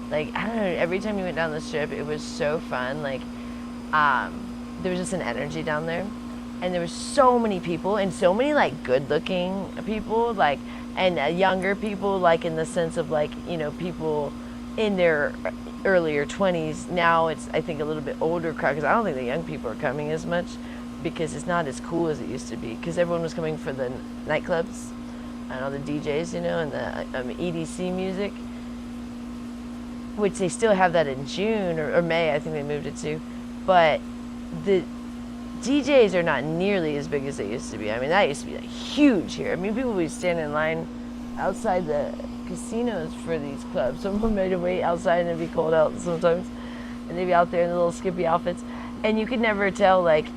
Like, I don't know, every time you went down the strip, it was so fun. Like, there was just an energy down there, and there was so many people, and so many like good-looking people, like, and younger people, like in the sense of like, you know, people in their earlier 20s. Now it's, I think, a little bit older crowd, because I don't think the young people are coming as much, because it's not as cool as it used to be, because everyone was coming for the nightclubs and all the DJs, you know, and the EDC music, which they still have that in June or May, I think they moved it to, but the DJs are not nearly as big as they used to be. I mean, that used to be like huge here. I mean, people would stand in line outside the casinos for these clubs. Some of them made to wait outside, and it'd be cold out sometimes, and they'd be out there in the little skimpy outfits, and you could never tell, like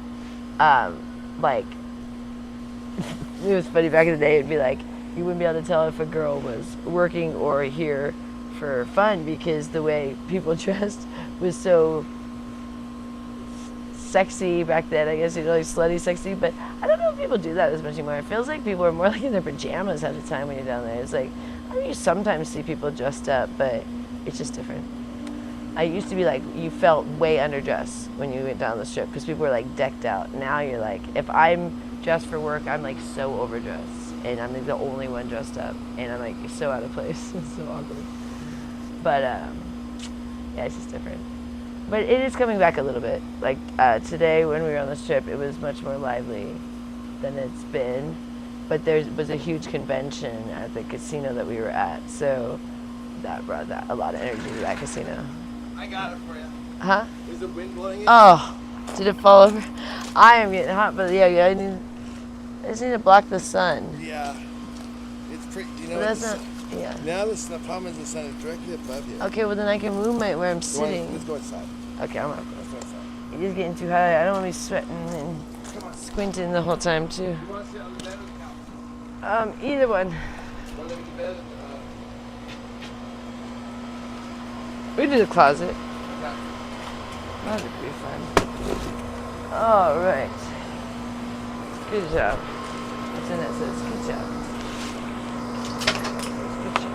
it was funny back in the day. It'd be like you wouldn't be able to tell if a girl was working or here for fun, because the way people dressed was so sexy back then. I guess, you know, like slutty sexy, but I don't know if people do that as much anymore. It feels like people are more like in their pajamas half the time when you're down there. It's like, I mean, you sometimes see people dressed up, but it's just different. I used to be like, you felt way underdressed when you went down the strip because people were like decked out. Now you're like, if I'm dressed for work, I'm like so overdressed, and I'm like the only one dressed up, and I'm like so out of place. It's so awkward. But yeah, it's just different. But it is coming back a little bit. Like today when we were on the strip, it was much more lively than it's been. But there was a huge convention at the casino that we were at, so that brought a lot of energy to that casino. I got it for you. Huh? Is the wind blowing it? Oh, did it fall over? I am getting hot, but yeah, I just need to block the sun. Yeah. It's pretty, you know. Yeah. Now the problem is the sun is directly above you. Okay, well then I can move where I'm sitting. Let's go inside. Okay, I'm up. Let's go inside. It is getting too hot. I don't want to be sweating and squinting the whole time too. You want to sit on the bed or the couch? Either one. Want to the bed? We do the closet. Okay. That would be fun. All right. Good job. What's in that says good job. Good job.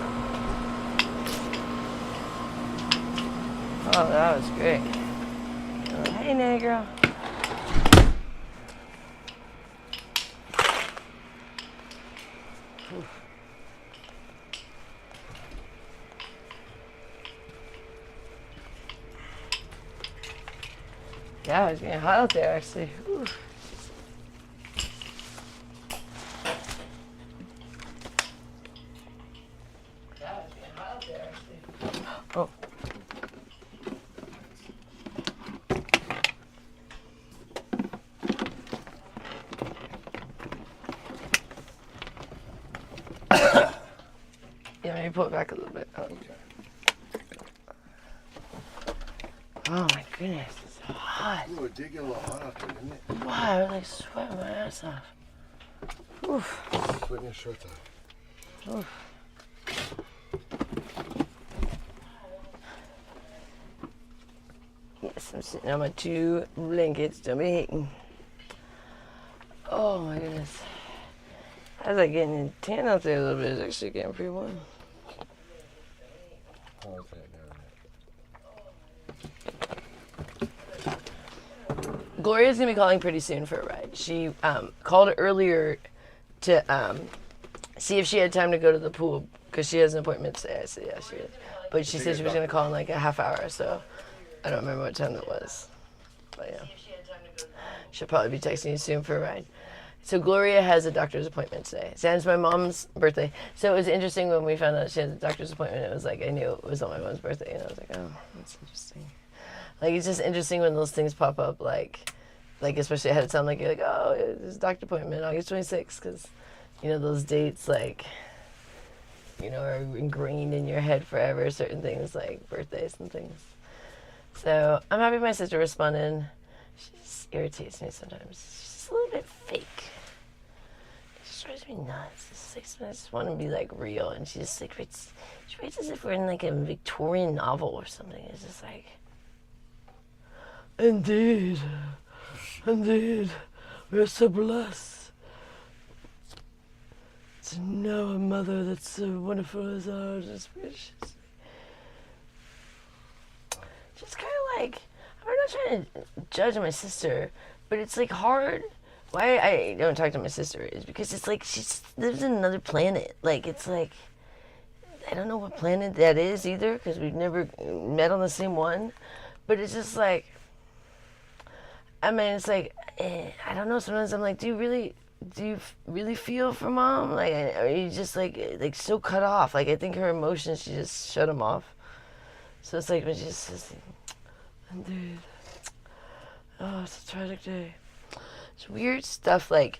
Oh, that was great. Oh, hey, Nanny girl. Yeah, it's getting hot out there, actually. Ooh. Oh. Yeah, maybe pull it back a little bit. Oh. Okay. Oh my goodness, it's hot. Ooh, it did get a little hot out there, didn't it? Wow, I was like sweating my ass off. Oof. Sweating your shorts off. Oof. Yes, I'm sitting on my 2 blankets. Don't be hating. Oh my goodness. I was like getting tan out there a little bit. It's actually getting pretty warm. How is that now? Gloria's gonna be calling pretty soon for a ride. She called earlier to see if she had time to go to the pool because she has an appointment today. I said yeah, she is. But she said she was gonna call in like a half hour, so I don't remember what time that was. But yeah, she'll probably be texting you soon for a ride. So Gloria has a doctor's appointment today. And it's my mom's birthday. So it was interesting when we found out she had a doctor's appointment. It was like I knew it was on my mom's birthday, and I was like, oh, that's interesting. Like, it's just interesting when those things pop up, like especially ahead of time, like, you're like, oh, it's a doctor appointment, August 26th, because, you know, those dates, like, you know, are ingrained in your head forever, certain things, like birthdays and things. So, I'm happy my sister responded. She just irritates me sometimes. She's just a little bit fake. It just drives me nuts. It's like, I just want to be, like, real, and she just, like, she writes as if we're in, like, a Victorian novel or something. It's just, like... Indeed, we're so blessed to know a mother that's so wonderful as ours. Just kind of like, I'm not trying to judge my sister, but it's like hard. Why I don't talk to my sister is because it's like she lives in another planet. Like, it's like, I don't know what planet that is either because we've never met on the same one, but it's just like, I mean, it's like, I don't know. Sometimes I'm like, do you really feel for mom? Like, are you just like so cut off? Like, I think her emotions, she just shut them off. So it's like when she just says, indeed, oh, it's a tragic day. It's weird stuff. Like,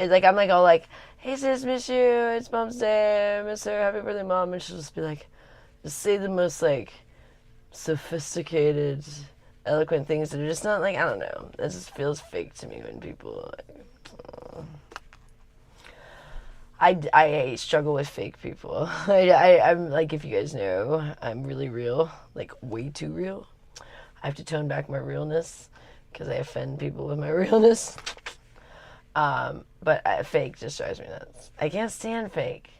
it's like I'm like all like, hey sis, miss you. It's mom's day. I miss her. Happy birthday, mom. And she'll just be like, just say the most like sophisticated, eloquent things that are just not like, I don't know. That just feels fake to me when people like, I struggle with fake people. I'm like, if you guys know, I'm really real, like way too real. I have to tone back my realness because I offend people with my realness. But fake just drives me nuts. I can't stand fake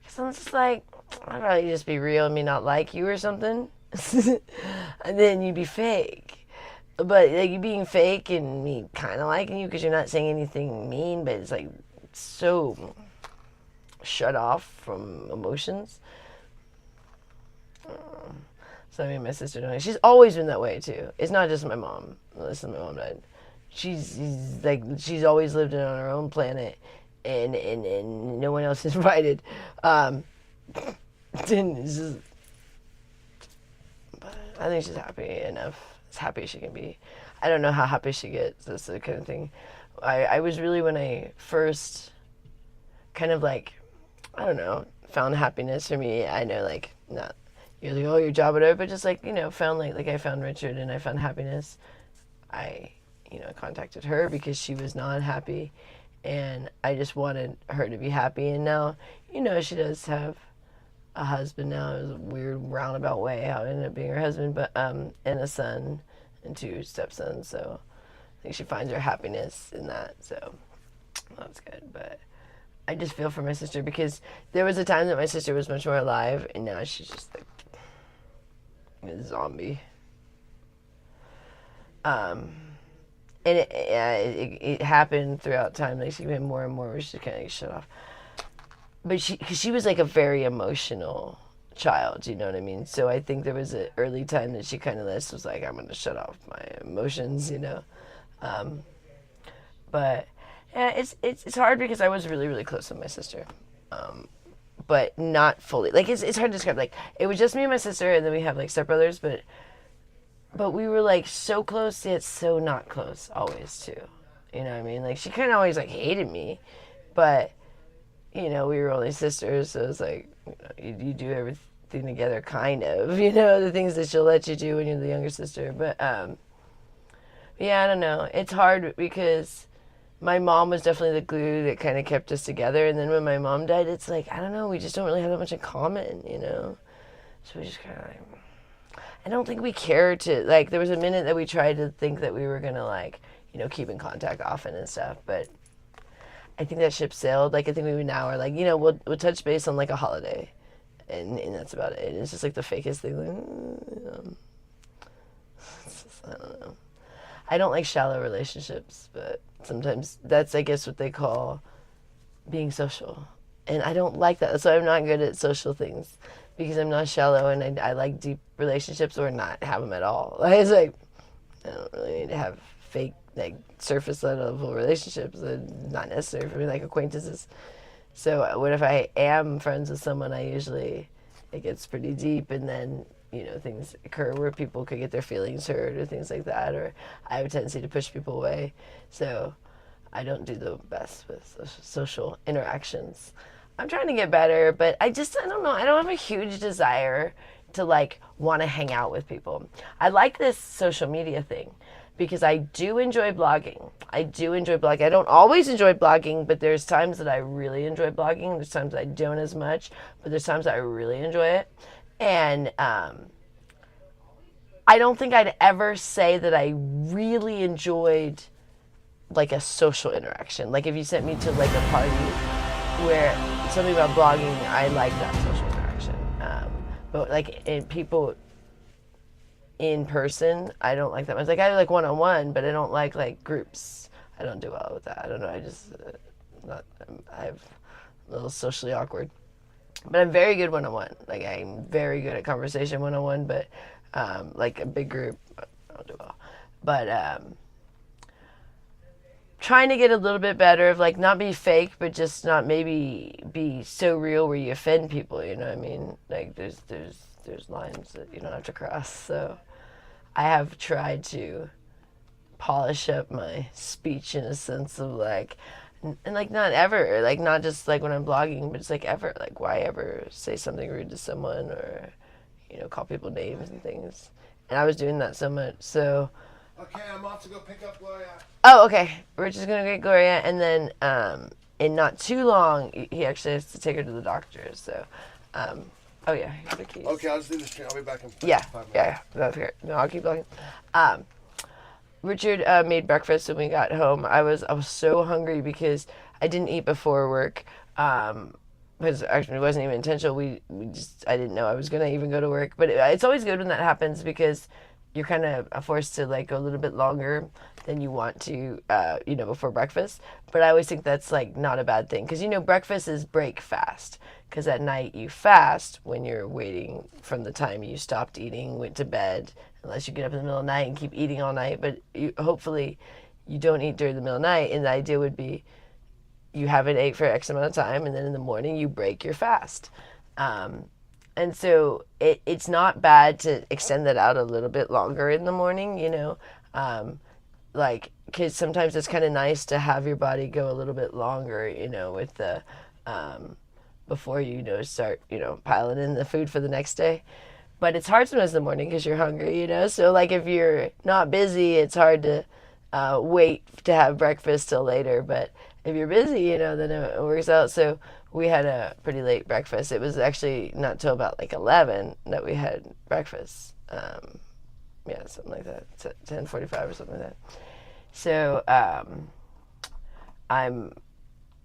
because I'm just like, I'd rather just be real and me not like you or something. And then you'd be fake. But like, you being fake and me kind of liking you because you're not saying anything mean, but it's like so shut off from emotions. So I mean, my sister doing it. She's always been that way too. It's not just my mom. Listen, my mom died. She's like, she's always lived on her own planet, and no one else is invited. It's just, I think she's happy enough. As happy as she can be. I don't know how happy she gets. That's the kind of thing. I was really, when I first kind of like, I don't know, found happiness for me. I know, like, not, you're like, oh, your job, whatever, but just like, you know, found like I found Richard and I found happiness. I, you know, contacted her because she was not happy and I just wanted her to be happy. And now, you know, she does have a husband now. It was a weird roundabout way how it ended up being her husband, but and a son and 2 stepsons. So I think she finds her happiness in that. So that's good. But I just feel for my sister because there was a time that my sister was much more alive, and now she's just like a zombie. And it happened throughout time. Like, she became more and more where she kind of like shut off. But because she was like a very emotional child, you know what I mean? So I think there was an early time that she kind of was like, I'm going to shut off my emotions, But yeah, it's hard because I was really, really close with my sister. But not fully. Like, it's hard to describe. Like, it was just me and my sister, and then we have, like, stepbrothers, but we were, like, so close, yet so not close, always, too. You know what I mean? Like, she kind of always, like, hated me, but, we were only sisters, so it's like, you do everything together, kind of, the things that she'll let you do when you're the younger sister. But, yeah, I don't know. It's hard because my mom was definitely the glue that kind of kept us together. And then when my mom died, it's like, I don't know, we just don't really have that much in common, So we just kind of like, I don't think we care to, like, there was a minute that we tried to think that we were going to, like, keep in contact often and stuff. But I think that ship sailed. Like, I think we now are like, we'll touch base on, like, a holiday. And that's about it. It's just, like, the fakest thing. Like, I don't know. I don't like shallow relationships, but sometimes that's, I guess, what they call being social. And I don't like that. So I'm not good at social things because I'm not shallow, and I like deep relationships or not have them at all. Like, it's like, I don't really need to have fake, like, surface level relationships. They're not necessary for me, like acquaintances. So what if I am friends with someone, it gets pretty deep, and then things occur where people could get their feelings hurt or things like that, or I have a tendency to push people away. So I don't do the best with social interactions. I'm trying to get better, but I don't know. I don't have a huge desire to, like, want to hang out with people. I like this social media thing because I do enjoy blogging. I don't always enjoy blogging, but there's times that I really enjoy blogging. There's times I don't as much, but there's times I really enjoy it. And I don't think I'd ever say that I really enjoyed, like, a social interaction. Like, if you sent me to, like, a party where something about blogging, I like that social interaction. But, like, people in person, I don't like that much. Like, I like one-on-one, but I don't like groups. I don't do well with that. I don't know. I'm a little socially awkward. But I'm very good one-on-one. Like, I'm very good at conversation one-on-one, but, like, a big group, I don't do well. But, trying to get a little bit better of, like, not be fake, but just not maybe be so real where you offend people, you know what I mean? Like, there's lines that you don't have to cross, so I have tried to polish up my speech in a sense of, like, and, like, not ever, like, not just, like, when I'm blogging, but it's, like, ever, like, why ever say something rude to someone or, call people names and things. And I was doing that so much, so. Okay, I'm off to go pick up Gloria. Oh, okay. We're just going to get Gloria, and then, in not too long, he actually has to take her to the doctor, so, oh, yeah, here's the keys. Okay, I'll just leave the stream. I'll be back in 5 minutes. Yeah, that's great. No, I'll keep talking. Richard made breakfast when we got home. I was so hungry because I didn't eat before work. Because actually it wasn't even intentional. I didn't know I was gonna even go to work. But it's always good when that happens because you're kind of forced to, like, go a little bit longer than you want to, before breakfast. But I always think that's, like, not a bad thing because breakfast is break fast. Because at night you fast when you're waiting from the time you stopped eating, went to bed, unless you get up in the middle of the night and keep eating all night. But hopefully you don't eat during the middle of the night. And the idea would be you haven't ate for X amount of time, and then in the morning you break your fast. And so it's not bad to extend that out a little bit longer in the morning, because sometimes it's kind of nice to have your body go a little bit longer, with the, before you, start, piling in the food for the next day. But it's hard sometimes in the morning because you're hungry, So, like, if you're not busy, it's hard to wait to have breakfast till later. But if you're busy, then it works out. So we had a pretty late breakfast. It was actually not till about, like, 11 that we had breakfast. Something like that. 10:45 or something like that. So I'm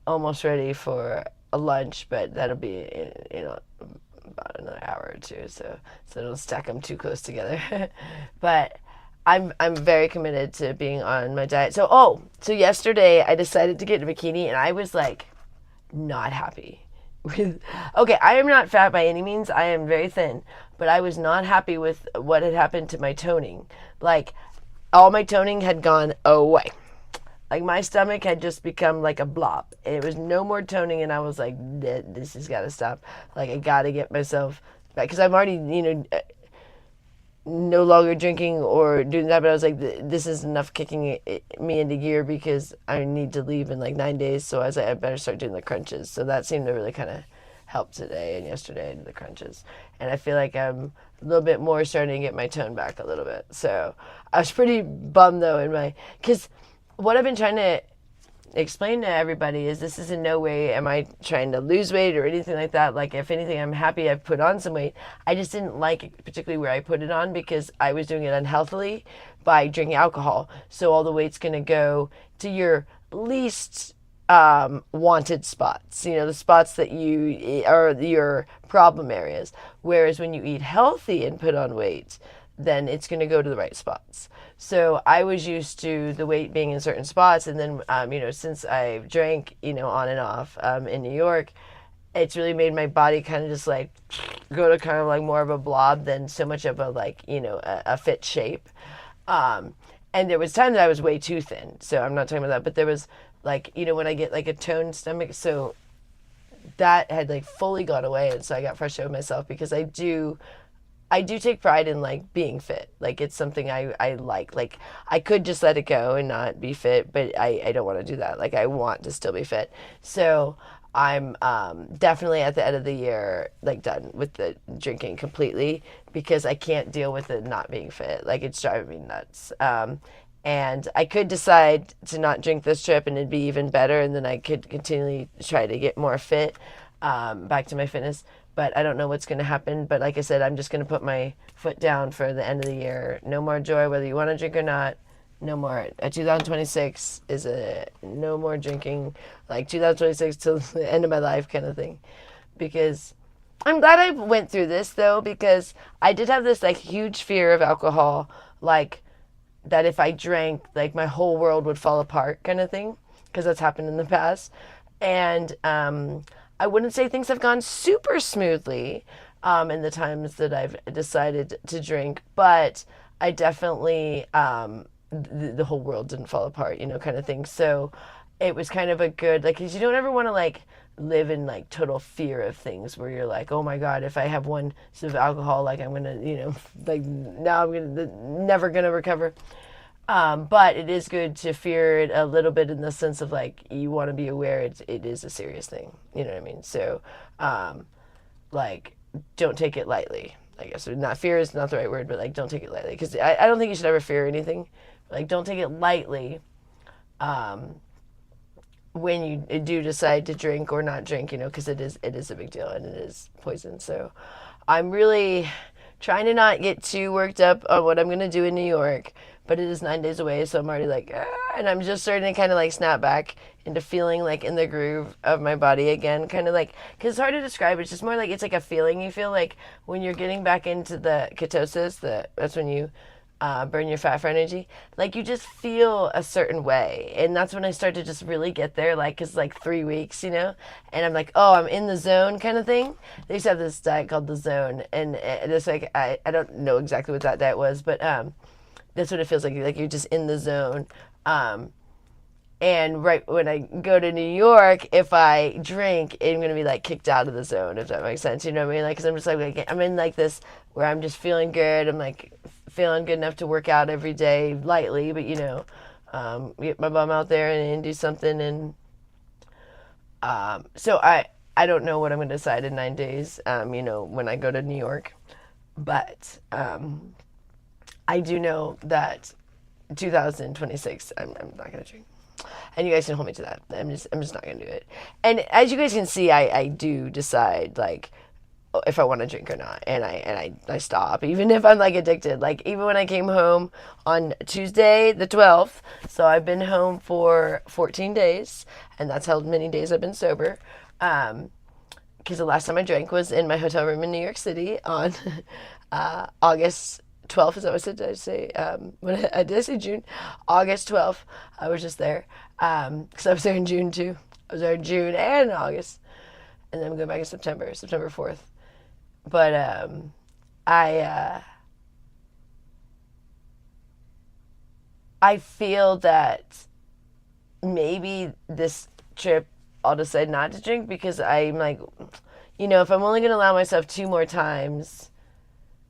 almost ready for a lunch, but that'll be in about another hour or two, so don't stack them too close together. But I'm very committed to being on my diet. So yesterday I decided to get a bikini, and I was, like, not happy with. Okay, I am not fat by any means. I am very thin, but I was not happy with what had happened to my toning. Like, all my toning had gone away. Like, my stomach had just become like a blob. And it was no more toning, and I was like, this has got to stop. Like, I got to get myself back. Because I'm already, no longer drinking or doing that, but I was like, this is enough kicking me into gear because I need to leave in like 9 days. So I was like, I better start doing the crunches. So that seemed to really kind of help today and yesterday, I did the crunches. And I feel like I'm a little bit more starting to get my tone back a little bit. So I was pretty bummed though because what I've been trying to explain to everybody is this is in no way am I trying to lose weight or anything like that. Like, if anything, I'm happy I've put on some weight. I just didn't like it, particularly where I put it on, because I was doing it unhealthily by drinking alcohol. So all the weight's going to go to your least wanted spots, the spots that you are your problem areas. Whereas when you eat healthy and put on weight, then it's going to go to the right spots. So I was used to the weight being in certain spots, and then since I drank on and off in New York, it's really made my body kind of just like go to kind of like more of a blob than so much of a a fit shape. And there was times I was way too thin, so I'm not talking about that, but there was when I get like a toned stomach, so that had like fully gone away, and so I got frustrated with myself because I do take pride in like being fit. Like, it's something I like. Like, I could just let it go and not be fit, but I don't want to do that. Like, I want to still be fit. So I'm definitely at the end of the year like done with the drinking completely, because I can't deal with it not being fit. Like, it's driving me nuts. And I could decide to not drink this trip and it'd be even better, and then I could continually try to get more fit, back to my fitness. But I don't know what's going to happen. But like I said, I'm just going to put my foot down for the end of the year. No more joy, whether you want to drink or not. No more. 2026 is a no more drinking, like 2026 till the end of my life kind of thing. Because I'm glad I went through this, though, because I did have this like huge fear of alcohol, like that if I drank, like my whole world would fall apart kind of thing, because that's happened in the past. And I wouldn't say things have gone super smoothly in the times that I've decided to drink, but I definitely, the whole world didn't fall apart, kind of thing. So it was kind of a good, like, because you don't ever want to, like, live in, like, total fear of things where you're like, oh my God, if I have one sip of alcohol, like, I'm going to, like, now I'm never going to recover. But it is good to fear it a little bit in the sense of, like, you want to be aware it is a serious thing. You know what I mean? So, like, don't take it lightly. I guess not fear is not the right word, but, like, don't take it lightly. Because I don't think you should ever fear anything. Like, don't take it lightly when you do decide to drink or not drink, because it is a big deal and it is poison. So I'm really trying to not get too worked up on what I'm going to do in New York. But it is 9 days away, so I'm already like, and I'm just starting to kind of like snap back into feeling like in the groove of my body again. Kind of like, because it's hard to describe. It's just more like it's like a feeling you feel like when you're getting back into the ketosis. That's when you burn your fat for energy. Like, you just feel a certain way, and that's when I start to just really get there. Like, it's like 3 weeks, and I'm like, oh, I'm in the zone kind of thing. They used to have this diet called the Zone, and it's like I don't know exactly what that diet was, but that's what it feels like you're just in the zone. And right when I go to New York, if I drink, I'm going to be like kicked out of the zone, if that makes sense. You know what I mean? Like, because I'm just like, I'm in like this where I'm just feeling good. I'm like feeling good enough to work out every day lightly, but get my bum out there and do something. And so I don't know what I'm going to decide in 9 days, when I go to New York. But I do know that 2026, I'm not going to drink. And you guys can hold me to that. I'm just not going to do it. And as you guys can see, I do decide, like, if I want to drink or not. And I stop, even if I'm, like, addicted. Like, even when I came home on Tuesday, the 12th, so I've been home for 14 days, and that's how many days I've been sober. Because the last time I drank was in my hotel room in New York City on August 12th, is that what I said? Did I say, did I say June? August 12th, I was just there, because I was there in June too. I was there in June and August, and then I'm going back in September 4th. But I feel that maybe this trip I'll decide not to drink because I'm like, if I'm only going to allow myself 2 more times,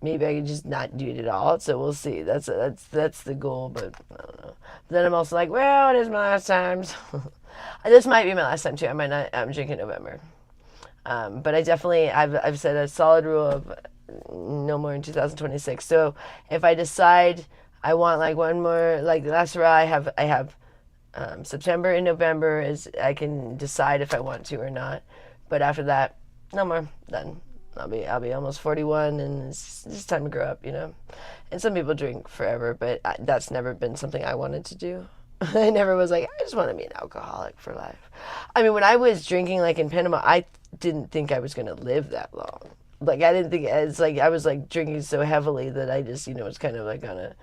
maybe I could just not do it at all. So we'll see. That's the goal, but I don't know. But then I'm also like, well, it is my last time. So this might be my last time too. I might not. I'm drinking November. But I definitely, I've set a solid rule of no more in 2026. So if I decide I want like one more, like last year I have September and November is I can decide if I want to or not. But after that, no more. Done. I'll be almost 41, and it's just time to grow up, And some people drink forever, but that's never been something I wanted to do. I never was like, I just want to be an alcoholic for life. I mean, when I was drinking, like in Panama, I didn't think I was going to live that long. Like, I didn't think, it's like, I was like drinking so heavily that I just, was kind of like on a,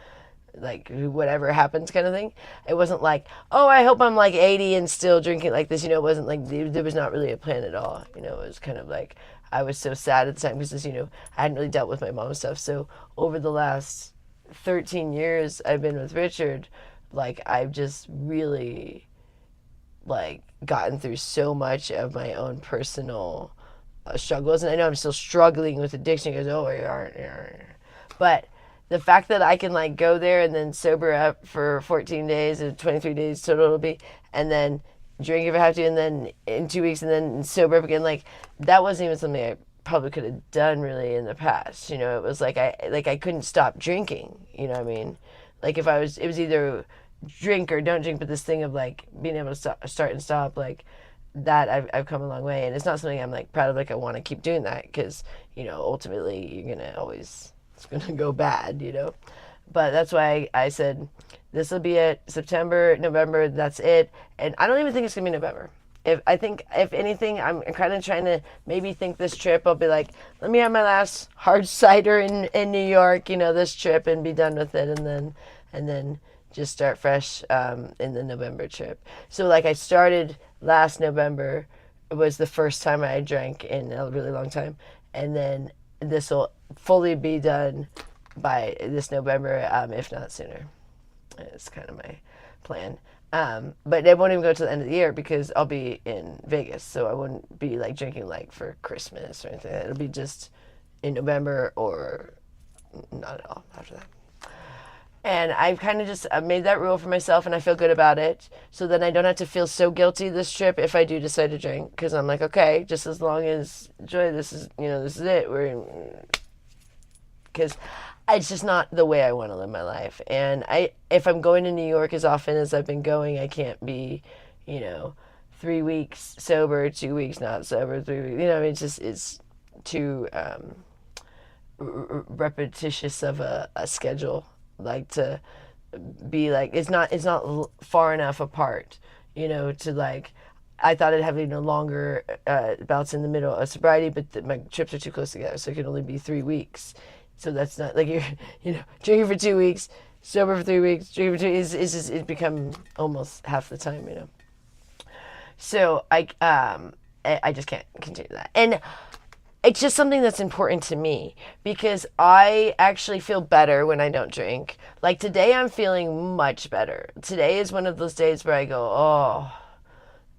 like, whatever happens kind of thing. It wasn't like, oh, I hope I'm like 80 and still drinking like this. It wasn't like, there was not really a plan at all. It was kind of like, I was so sad at the time because, I hadn't really dealt with my mom and stuff. So over the last 13 years I've been with Richard, like, I've just really, like, gotten through so much of my own personal struggles. And I know I'm still struggling with addiction because, oh, you aren't. But the fact that I can, like, go there and then sober up for 14 days or 23 days total it'll be, and then drink if I have to, and then in 2 weeks, and then sober up again, like, that wasn't even something I probably could have done really in the past. It was like I couldn't stop drinking. You know what I mean? Like, it was either drink or don't drink, but this thing of like being able to start and stop, like that, I've come a long way, and it's not something I'm like proud of. Like, I want to keep doing that because ultimately you're gonna always, it's gonna go bad, But that's why I said this will be it. September, November, that's it. And I don't even think it's gonna be November. If anything, I'm kind of trying to maybe think this trip, I'll be like, let me have my last hard cider in New York, this trip, and be done with it, and then just start fresh in the November trip. So like, I started last November. It was the first time I drank in a really long time, and then this will fully be done by this November, if not sooner. It's kind of my plan. But it won't even go to the end of the year because I'll be in Vegas, so I wouldn't be like drinking like for Christmas or anything. It'll be just in November or not at all after that. And I've kind of just made that rule for myself, and I feel good about it. So then I don't have to feel so guilty this trip if I do decide to drink, because I'm like, okay, just as long as Joy, this is it. Because it's just not the way I want to live my life. And if I'm going to New York as often as I've been going, I can't be, 3 weeks sober, 2 weeks not sober, 3 weeks. It's too repetitious of a schedule. Like, to be like, it's not far enough apart, to like, I thought I'd have longer bouts in the middle of sobriety, but my trips are too close together, so it can only be 3 weeks. So that's not like you're, drinking for 2 weeks, sober for 3 weeks, drinking for 2 weeks, it's become almost half the time, So I just can't continue that. And it's just something that's important to me because I actually feel better when I don't drink. Like, today I'm feeling much better. Today is one of those days where I go, oh,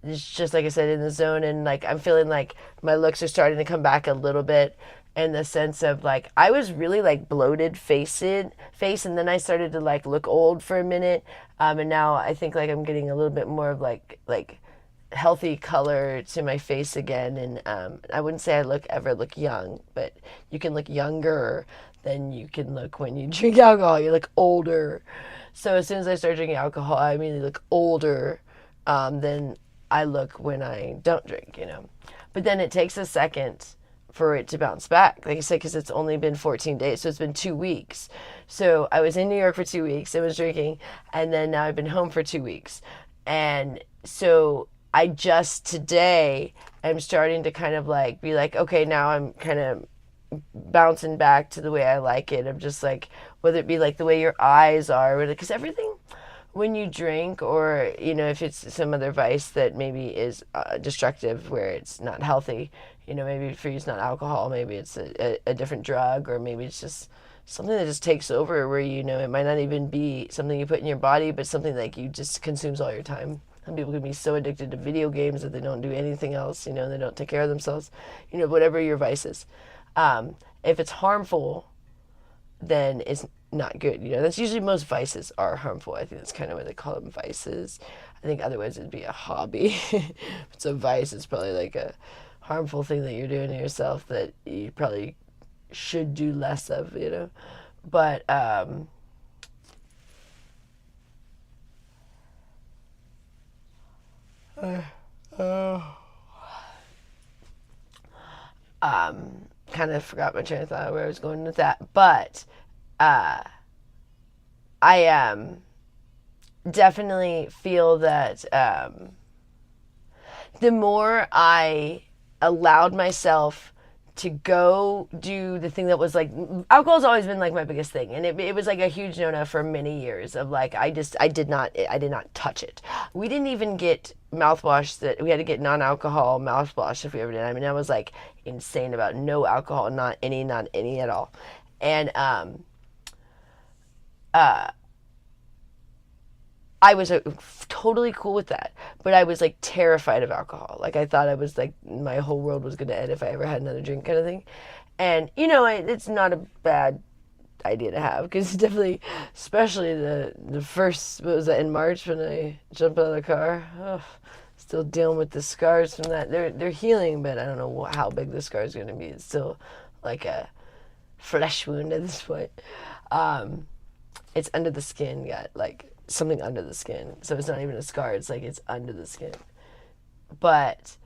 it's just like I said, in the zone, and like I'm feeling like my looks are starting to come back a little bit, in the sense of like I was really like bloated face, and then I started to like look old for a minute, and now I think like I'm getting a little bit more of like healthy color to my face again, and I wouldn't say I ever look young, but you can look younger than you can look when you drink alcohol. You look older. So as soon as I start drinking alcohol, I immediately look older than I look when I don't drink, But then it takes a second for it to bounce back, like I said, because it's only been 14 days, so it's been 2 weeks. So I was in New York for 2 weeks, I was drinking, and then now I've been home for 2 weeks. And so I just today am starting to kind of like be like, okay, now I'm kind of bouncing back to the way I like it, of just like, whether it be like the way your eyes are, because everything, when you drink, or if it's some other vice that maybe is destructive, where it's not healthy, You know, maybe for you it's not alcohol, maybe it's a different drug, or maybe it's just something that just takes over where, you know, it might not even be something you put in your body, but something like you just consumes all your time. Some people can be so addicted to video games that they don't do anything else, you know, they don't take care of themselves, you know, whatever your vice is. If it's harmful, then it's not good. You know, that's usually, most vices are harmful. I think that's kind of what they call them, vices. I think otherwise it'd be a hobby. If it's a vice, it's probably like a harmful thing that you're doing to yourself that you probably should do less of, you know. But kind of forgot my train of thought where I was going with that. But I definitely feel that the more I allowed myself to go do the thing that was like, alcohol's always been like my biggest thing, and it was like a huge no-no for many years of like, I did not touch it. We didn't even get mouthwash, that we had to get non-alcohol mouthwash if we ever did. I mean, I was like insane about no alcohol, not any at all. And I was totally cool with that, but I was like terrified of alcohol. Like, I thought I was like, my whole world was going to end if I ever had another drink, kind of thing. And, you know, it's not a bad idea to have, because definitely, especially the first, what was that, in March when I jumped out of the car. Oh, still dealing with the scars from that. They're healing, but I don't know how big the scar is going to be. It's still like a flesh wound at this point. It's under the skin, got like something under the skin, so it's not even a scar, it's like it's under the skin. But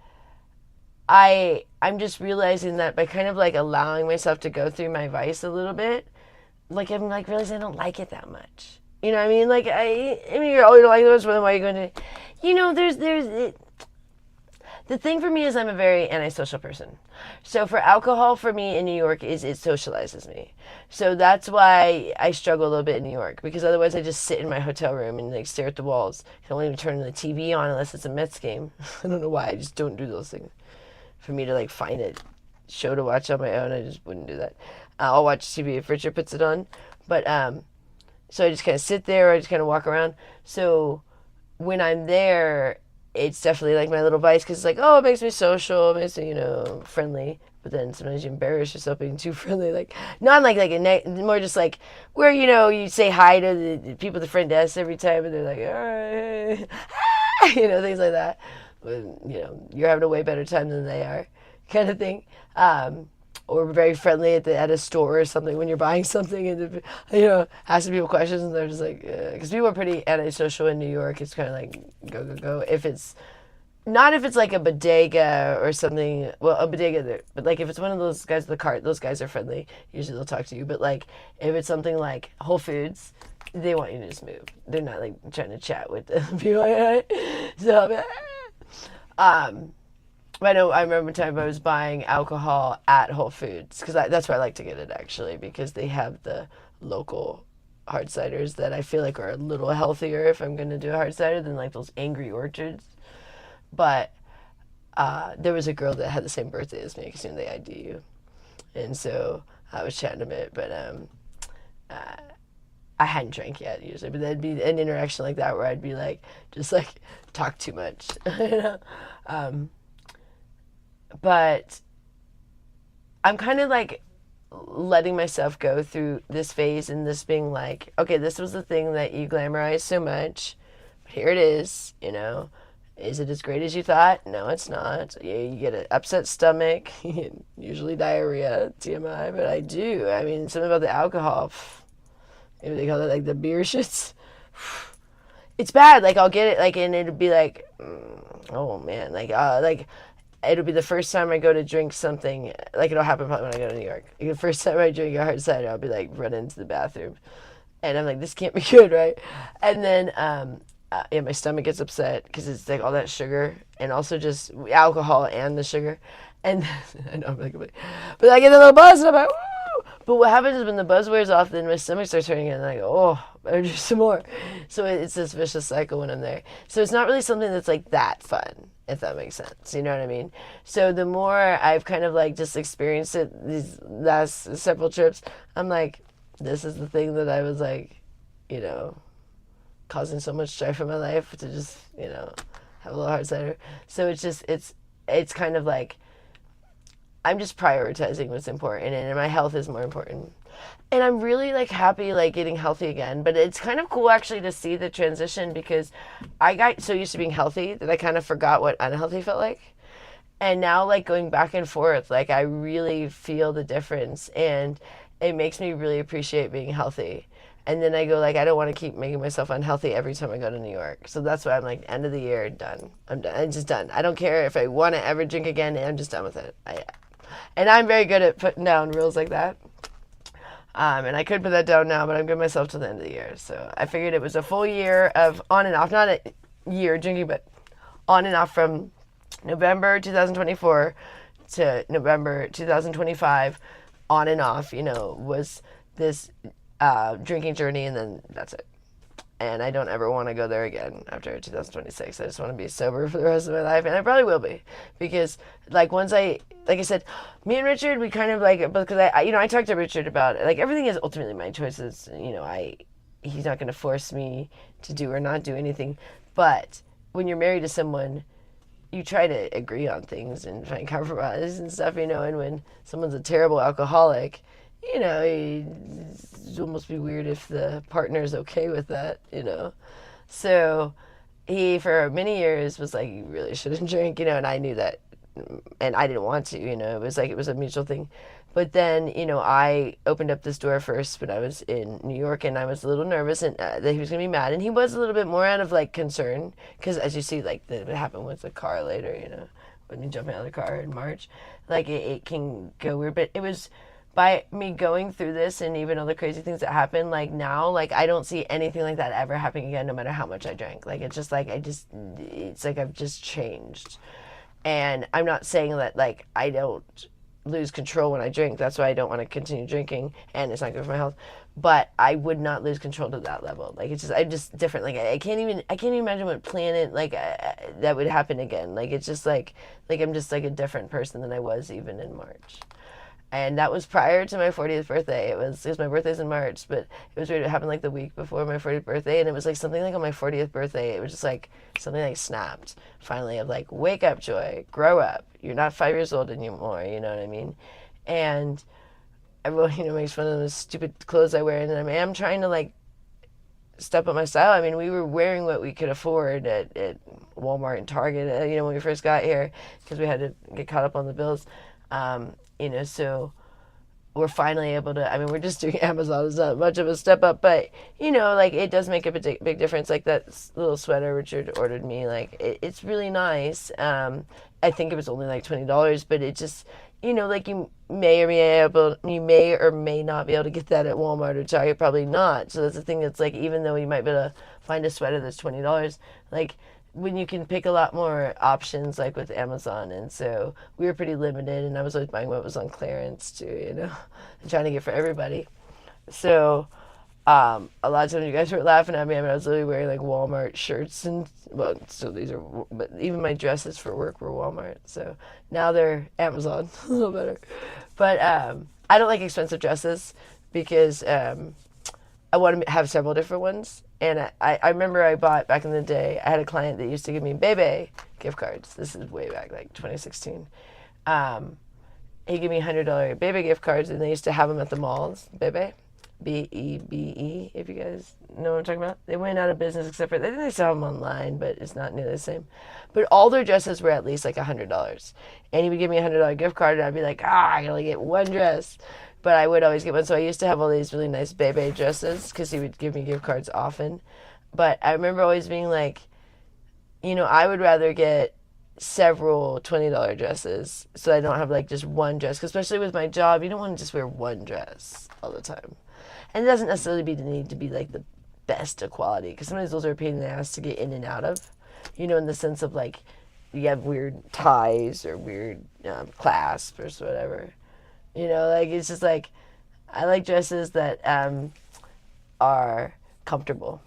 I'm just realizing that by kind of like allowing myself to go through my vice a little bit, like I'm like realizing I don't like it that much. You know what I mean? Like I mean, you're always like this, but why are you going to, you know, the thing for me is I'm a very antisocial person. So for alcohol, for me in New York, is it socializes me. So that's why I struggle a little bit in New York, because otherwise I just sit in my hotel room and like stare at the walls. I don't even turn the TV on unless it's a Mets game. I don't know why, I just don't do those things. For me to like find a show to watch on my own, I just wouldn't do that. I'll watch TV if Richard puts it on. But so I just kind of sit there, or I just kind of walk around. So when I'm there, it's definitely like my little vice, because it's like, oh, it makes me social, it makes me, you know, friendly. But then sometimes you embarrass yourself being too friendly, like not like more just like where, you know, you say hi to the people at the front desk every time, and they're like, all right, you know, things like that. When, you know, you're having a way better time than they are, kind of thing. Or very friendly at a store or something when you're buying something, and, you know, asking people questions, and they're just like, because people are pretty antisocial in New York. It's kind of like go. If it's like a bodega or something, well, a bodega, but like if it's one of those guys at the cart, those guys are friendly. Usually they'll talk to you. But like if it's something like Whole Foods, they want you to just move. They're not like trying to chat with the people. So, I remember one time I was buying alcohol at Whole Foods, because that's where I like to get it, actually, because they have the local hard ciders that I feel like are a little healthier if I'm going to do a hard cider than like those Angry Orchards. But there was a girl that had the same birthday as me, because you know they ID you, and so I was chatting a bit, but I hadn't drank yet usually, but there'd be an interaction like that where I'd be like, just like talk too much, you know. But I'm kind of like letting myself go through this phase, and this being like, okay, this was the thing that you glamorized so much, but here it is, you know. Is it as great as you thought? No, it's not. You get an upset stomach, usually diarrhea, TMI, but I do. I mean, something about the alcohol, maybe they call it like the beer shits. It's bad. Like I'll get it, like, and it'll be like, oh man, like it'll be the first time I go to drink something, like it'll happen probably when I go to New York. Like the first time I drink a hard cider, I'll be like running into the bathroom, and I'm like, this can't be good, right? And then yeah, my stomach gets upset because it's like all that sugar, and also just alcohol and the sugar, and I know I'm like, but I get a little buzz, and I'm like, woo! But what happens is when the buzz wears off, then my stomach starts hurting again, and I go, oh, better do some more. So it's this vicious cycle when I'm there. So it's not really something that's like that fun, if that makes sense. You know what I mean? So the more I've kind of like just experienced it these last several trips, I'm like, this is the thing that I was like, you know, causing so much strife in my life to just, you know, have a little hard cider. So it's just, it's kind of like, I'm just prioritizing what's important, and my health is more important. And I'm really like happy like getting healthy again. But it's kind of cool actually to see the transition, because I got so used to being healthy that I kind of forgot what unhealthy felt like. And now like going back and forth, like I really feel the difference, and it makes me really appreciate being healthy. And then I go like, I don't want to keep making myself unhealthy every time I go to New York. So that's why I'm like, end of the year, done. I'm done. I'm just done. I don't care if I want to ever drink again. I'm just done with it. And I'm very good at putting down rules like that. And I could put that down now, but I'm giving myself to the end of the year. So I figured it was a full year of on and off, not a year drinking, but on and off from November 2024 to November 2025, on and off, you know, was this drinking journey, and then that's it. And I don't ever want to go there again after 2026. I just want to be sober for the rest of my life, and I probably will be, because like once like I said, me and Richard, we kind of like, because I talked to Richard about it. Like everything is ultimately my choices. You know, he's not going to force me to do or not do anything. But when you're married to someone, you try to agree on things and find compromise and stuff, you know. And when someone's a terrible alcoholic, you know, it'd almost be weird if the partner's okay with that, you know. So he, for many years, was like, you really shouldn't drink, you know, and I knew that, and I didn't want to, you know. It was like, it was a mutual thing. But then, you know, I opened up this door first when I was in New York, and I was a little nervous and that he was going to be mad. And he was a little bit more out of, like, concern, because as you see, like, what happened with the car later, you know, when you jump out of the car in March, like, it can go weird. But it was by me going through this and even all the crazy things that happen, like now, like I don't see anything like that ever happening again, no matter how much I drank. Like it's just like it's like I've just changed. And I'm not saying that like I don't lose control when I drink. That's why I don't want to continue drinking, and it's not good for my health. But I would not lose control to that level. Like it's just, I'm just different. Like I can't even imagine what planet like that would happen again. Like it's just like I'm just like a different person than I was even in March. And that was prior to my 40th birthday. It was my birthday's in March, but it was weird. It happened like the week before my 40th birthday, and it was like something like on my 40th birthday. It was just like something like snapped finally of like, wake up, Joy, grow up. You're not 5 years old anymore. You know what I mean? And everyone, you know, makes fun of the stupid clothes I wear, and I am trying to like step up my style. I mean, we were wearing what we could afford at Walmart and Target, you know, when we first got here, because we had to get caught up on the bills. You know, so we're finally able to, I mean, we're just doing Amazon. It's not much of a step up, but, you know, like, it does make a big difference. Like, that little sweater Richard ordered me, like, it's really nice. I think it was only, like, $20, but it just, you know, like, you may or may not be able to get that at Walmart or Target, probably not. So that's the thing that's, like, even though you might be able to find a sweater that's $20, like, when you can pick a lot more options like with Amazon, and so we were pretty limited, and I was always buying what was on clearance too, you know, and trying to get for everybody. So a lot of times you guys were laughing at me. I mean, I was literally wearing like Walmart shirts, and well, so these are, but even my dresses for work were Walmart. So now they're Amazon, a little better. But I don't like expensive dresses because I want to have several different ones. And I remember I bought, back in the day, I had a client that used to give me Bebe gift cards. This is way back, like 2016. He gave me $100 Bebe gift cards, and they used to have them at the malls. Bebe, Bebe, if you guys know what I'm talking about. They went out of business except for, I think they sell them online, but it's not nearly the same. But all their dresses were at least like $100. And he would give me a $100 gift card, and I'd be like, I can only get one dress. But I would always get one. So I used to have all these really nice Bebe dresses because he would give me gift cards often. But I remember always being like, you know, I would rather get several $20 dresses so I don't have like just one dress. Because especially with my job, you don't want to just wear one dress all the time. And it doesn't necessarily need to be like the best of quality, because sometimes those are a pain in the ass to get in and out of. You know, in the sense of like you have weird ties or weird clasps or whatever. You know, like, it's just like, I like dresses that are comfortable.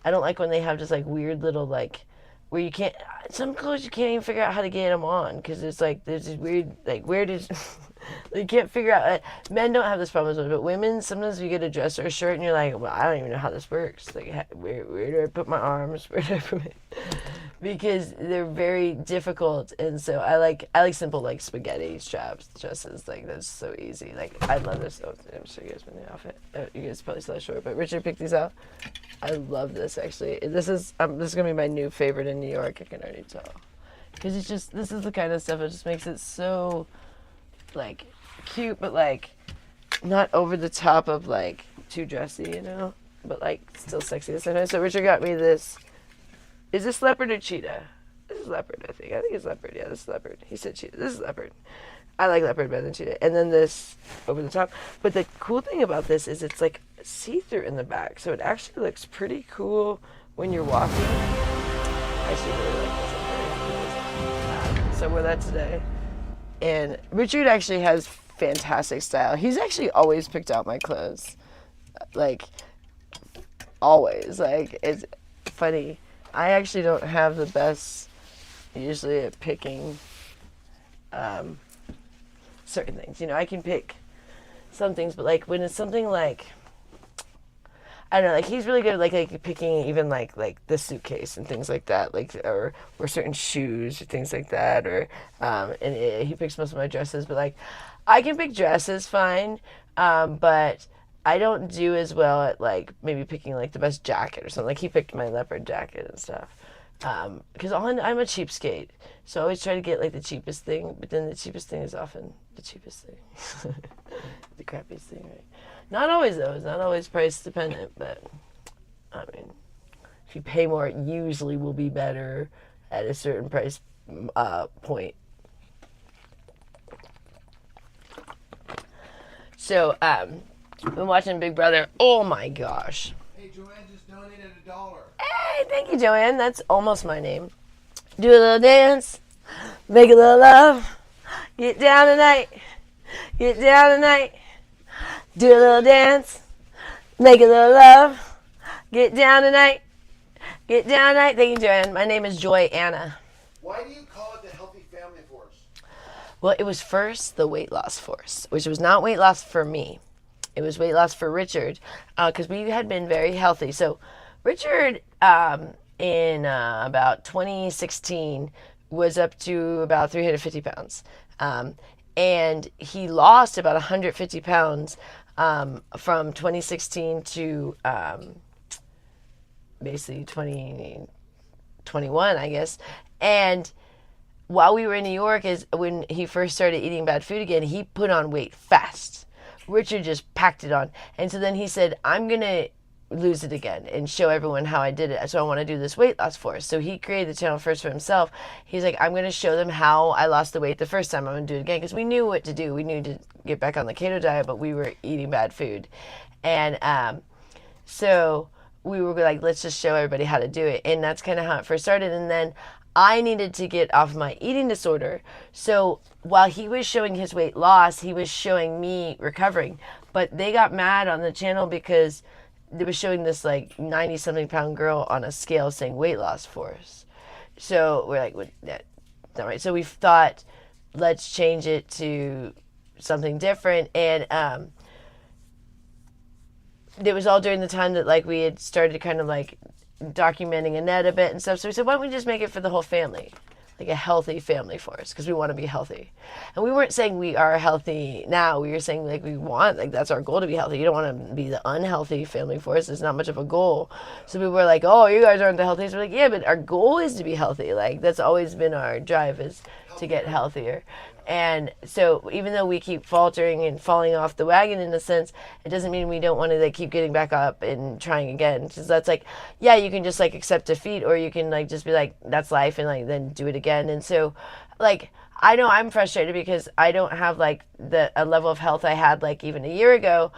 I don't like when they have just like weird little like where you can't. Some clothes you can't even figure out how to get them on because it's like there's this weird like where did you can't figure out. Men don't have this problem as much, but women sometimes you get a dress or a shirt and you're like, well, I don't even know how this works. Like where do I put my arms? Where do I put my because they're very difficult, and so I like simple like spaghetti straps dresses. Like that's so easy. Like I love this. Oh, I'm sure you guys been the outfit. You guys probably saw it short, but Richard picked these out. I love this actually. This is gonna be my new favorite in New York. I can already tell because it's just this is the kind of stuff that just makes it so like cute, but like not over the top of like too dressy, you know, but like still sexy at the same time. So Richard got me this. Is this leopard or cheetah? This is leopard, I think. I think it's leopard. Yeah, this is leopard. He said cheetah. This is leopard. I like leopard better than cheetah. And then this over the top. But the cool thing about this is it's like see-through in the back. So it actually looks pretty cool when you're walking. I actually really like this. I'm very happy with this. So I wore that today. And Richard actually has fantastic style. He's actually always picked out my clothes. Like, always. Like, it's funny. I actually don't have the best usually at picking certain things. You know, I can pick some things, but like when it's something like I don't know, like he's really good at like picking even like the suitcase and things like that, like or certain shoes or things like that, or he picks most of my dresses. But like I can pick dresses fine, but I don't do as well at like maybe picking like the best jacket or something. Like he picked my leopard jacket and stuff. Because I'm a cheapskate, so I always try to get like the cheapest thing. But then the cheapest thing is often the cheapest thing, the crappiest thing, right? Not always though. It's not always price dependent, but I mean, if you pay more, it usually will be better at a certain price point. So been watching Big Brother. Oh my gosh. Hey, Joanne just donated $1. Hey, thank you, Joanne. That's almost my name. Do a little dance. Make a little love. Get down tonight. Get down tonight. Do a little dance. Make a little love. Get down tonight. Get down tonight. Thank you, Joanne. My name is Joy Anna. Why do you call it the Healthy Family Force? Well, it was first the weight loss force, which was not weight loss for me. It was weight loss for Richard, because we had been very healthy. So Richard, in about 2016, was up to about 350 pounds. And he lost about 150 pounds from 2016 to basically 2021, I guess. And while we were in New York, is when he first started eating bad food again, he put on weight fast. Richard just packed it on. And so then he said, I'm going to lose it again and show everyone how I did it. So I want to do this weight loss for us. So he created the channel first for himself. He's like, I'm going to show them how I lost the weight the first time. I'm going to do it again. Because we knew what to do. We knew to get back on the keto diet, but we were eating bad food. And so we were like, let's just show everybody how to do it. And that's kind of how it first started. And then I needed to get off my eating disorder. So while he was showing his weight loss, he was showing me recovering. But they got mad on the channel because they were showing this like 90-something pound girl on a scale saying weight loss force. So we're like, well, that's not right. So we thought, let's change it to something different. And it was all during the time that like we had started kind of like documenting Annette a bit and stuff. So we said, why don't we just make it for the whole family? Like a healthy family for us, because we want to be healthy. And we weren't saying we are healthy now. We were saying like we want, like that's our goal, to be healthy. You don't want to be the unhealthy family for us. It's not much of a goal. So we were like, oh, you guys aren't the healthiest. We're like, yeah, but our goal is to be healthy. Like that's always been our drive, is to get healthier. And so even though we keep faltering and falling off the wagon in a sense, it doesn't mean we don't want to like keep getting back up and trying again. Because that's like, yeah, you can just like accept defeat, or you can like just be like, that's life, and like then do it again. And so like I know I'm frustrated because I don't have like a level of health I had like even a year ago,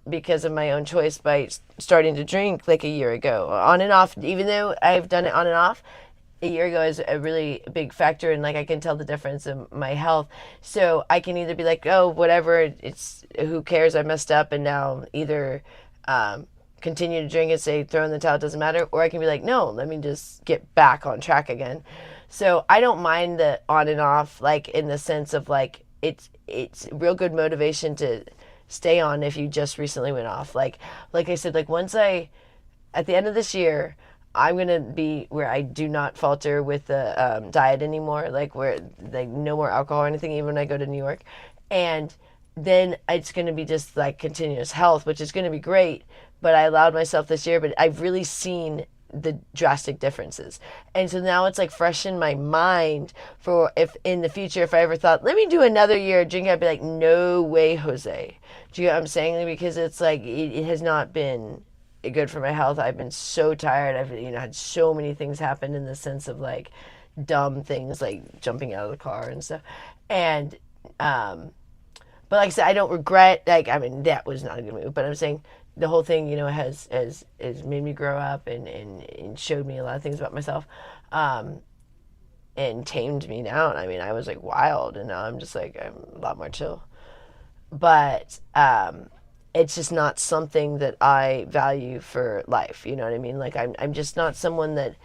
because of my own choice by starting to drink like a year ago, on and off. Even though I've done it on and off, a year ago is a really big factor, and like I can tell the difference in my health. So I can either be like, oh, whatever, it's who cares, I messed up, and now either um, continue to drink and say throw in the towel, it doesn't matter, or I can be like, no, let me just get back on track again. So I don't mind the on and off, like in the sense of like it's real good motivation to stay on if you just recently went off. Like I said, like once I at the end of this year, I'm gonna be where I do not falter with the diet anymore. Like where like no more alcohol or anything, even when I go to New York, and then it's gonna be just like continuous health, which is gonna be great. But I allowed myself this year, but I've really seen the drastic differences, and so now it's like fresh in my mind for if in the future if I ever thought let me do another year of drinking, I'd be like no way, Jose. Do you get what I'm saying? Because it's like it has not been good for my health. I've been so tired. I've had so many things happen in the sense of like dumb things like jumping out of the car and stuff. And but like I said, I don't regret. Like I mean, that was not a good move. But I'm saying the whole thing, has made me grow up and showed me a lot of things about myself, and tamed me down. I mean, I was like wild, and now I'm just like I'm a lot more chill. But it's just not something that I value for life. You know what I mean? Like I'm just not someone that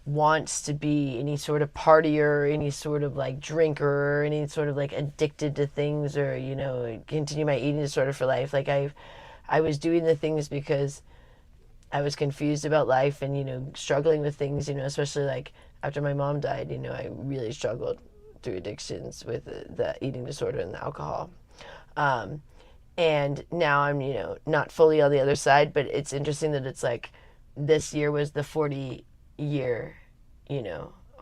wants to be any sort of partier, any sort of like drinker, or any sort of like addicted to things, or continue my eating disorder for life. Like I was doing the things because I was confused about life and struggling with things. Especially like after my mom died. I really struggled through addictions with the eating disorder and the alcohol. And now I'm, not fully on the other side, but it's interesting that it's like this year was the 40 year,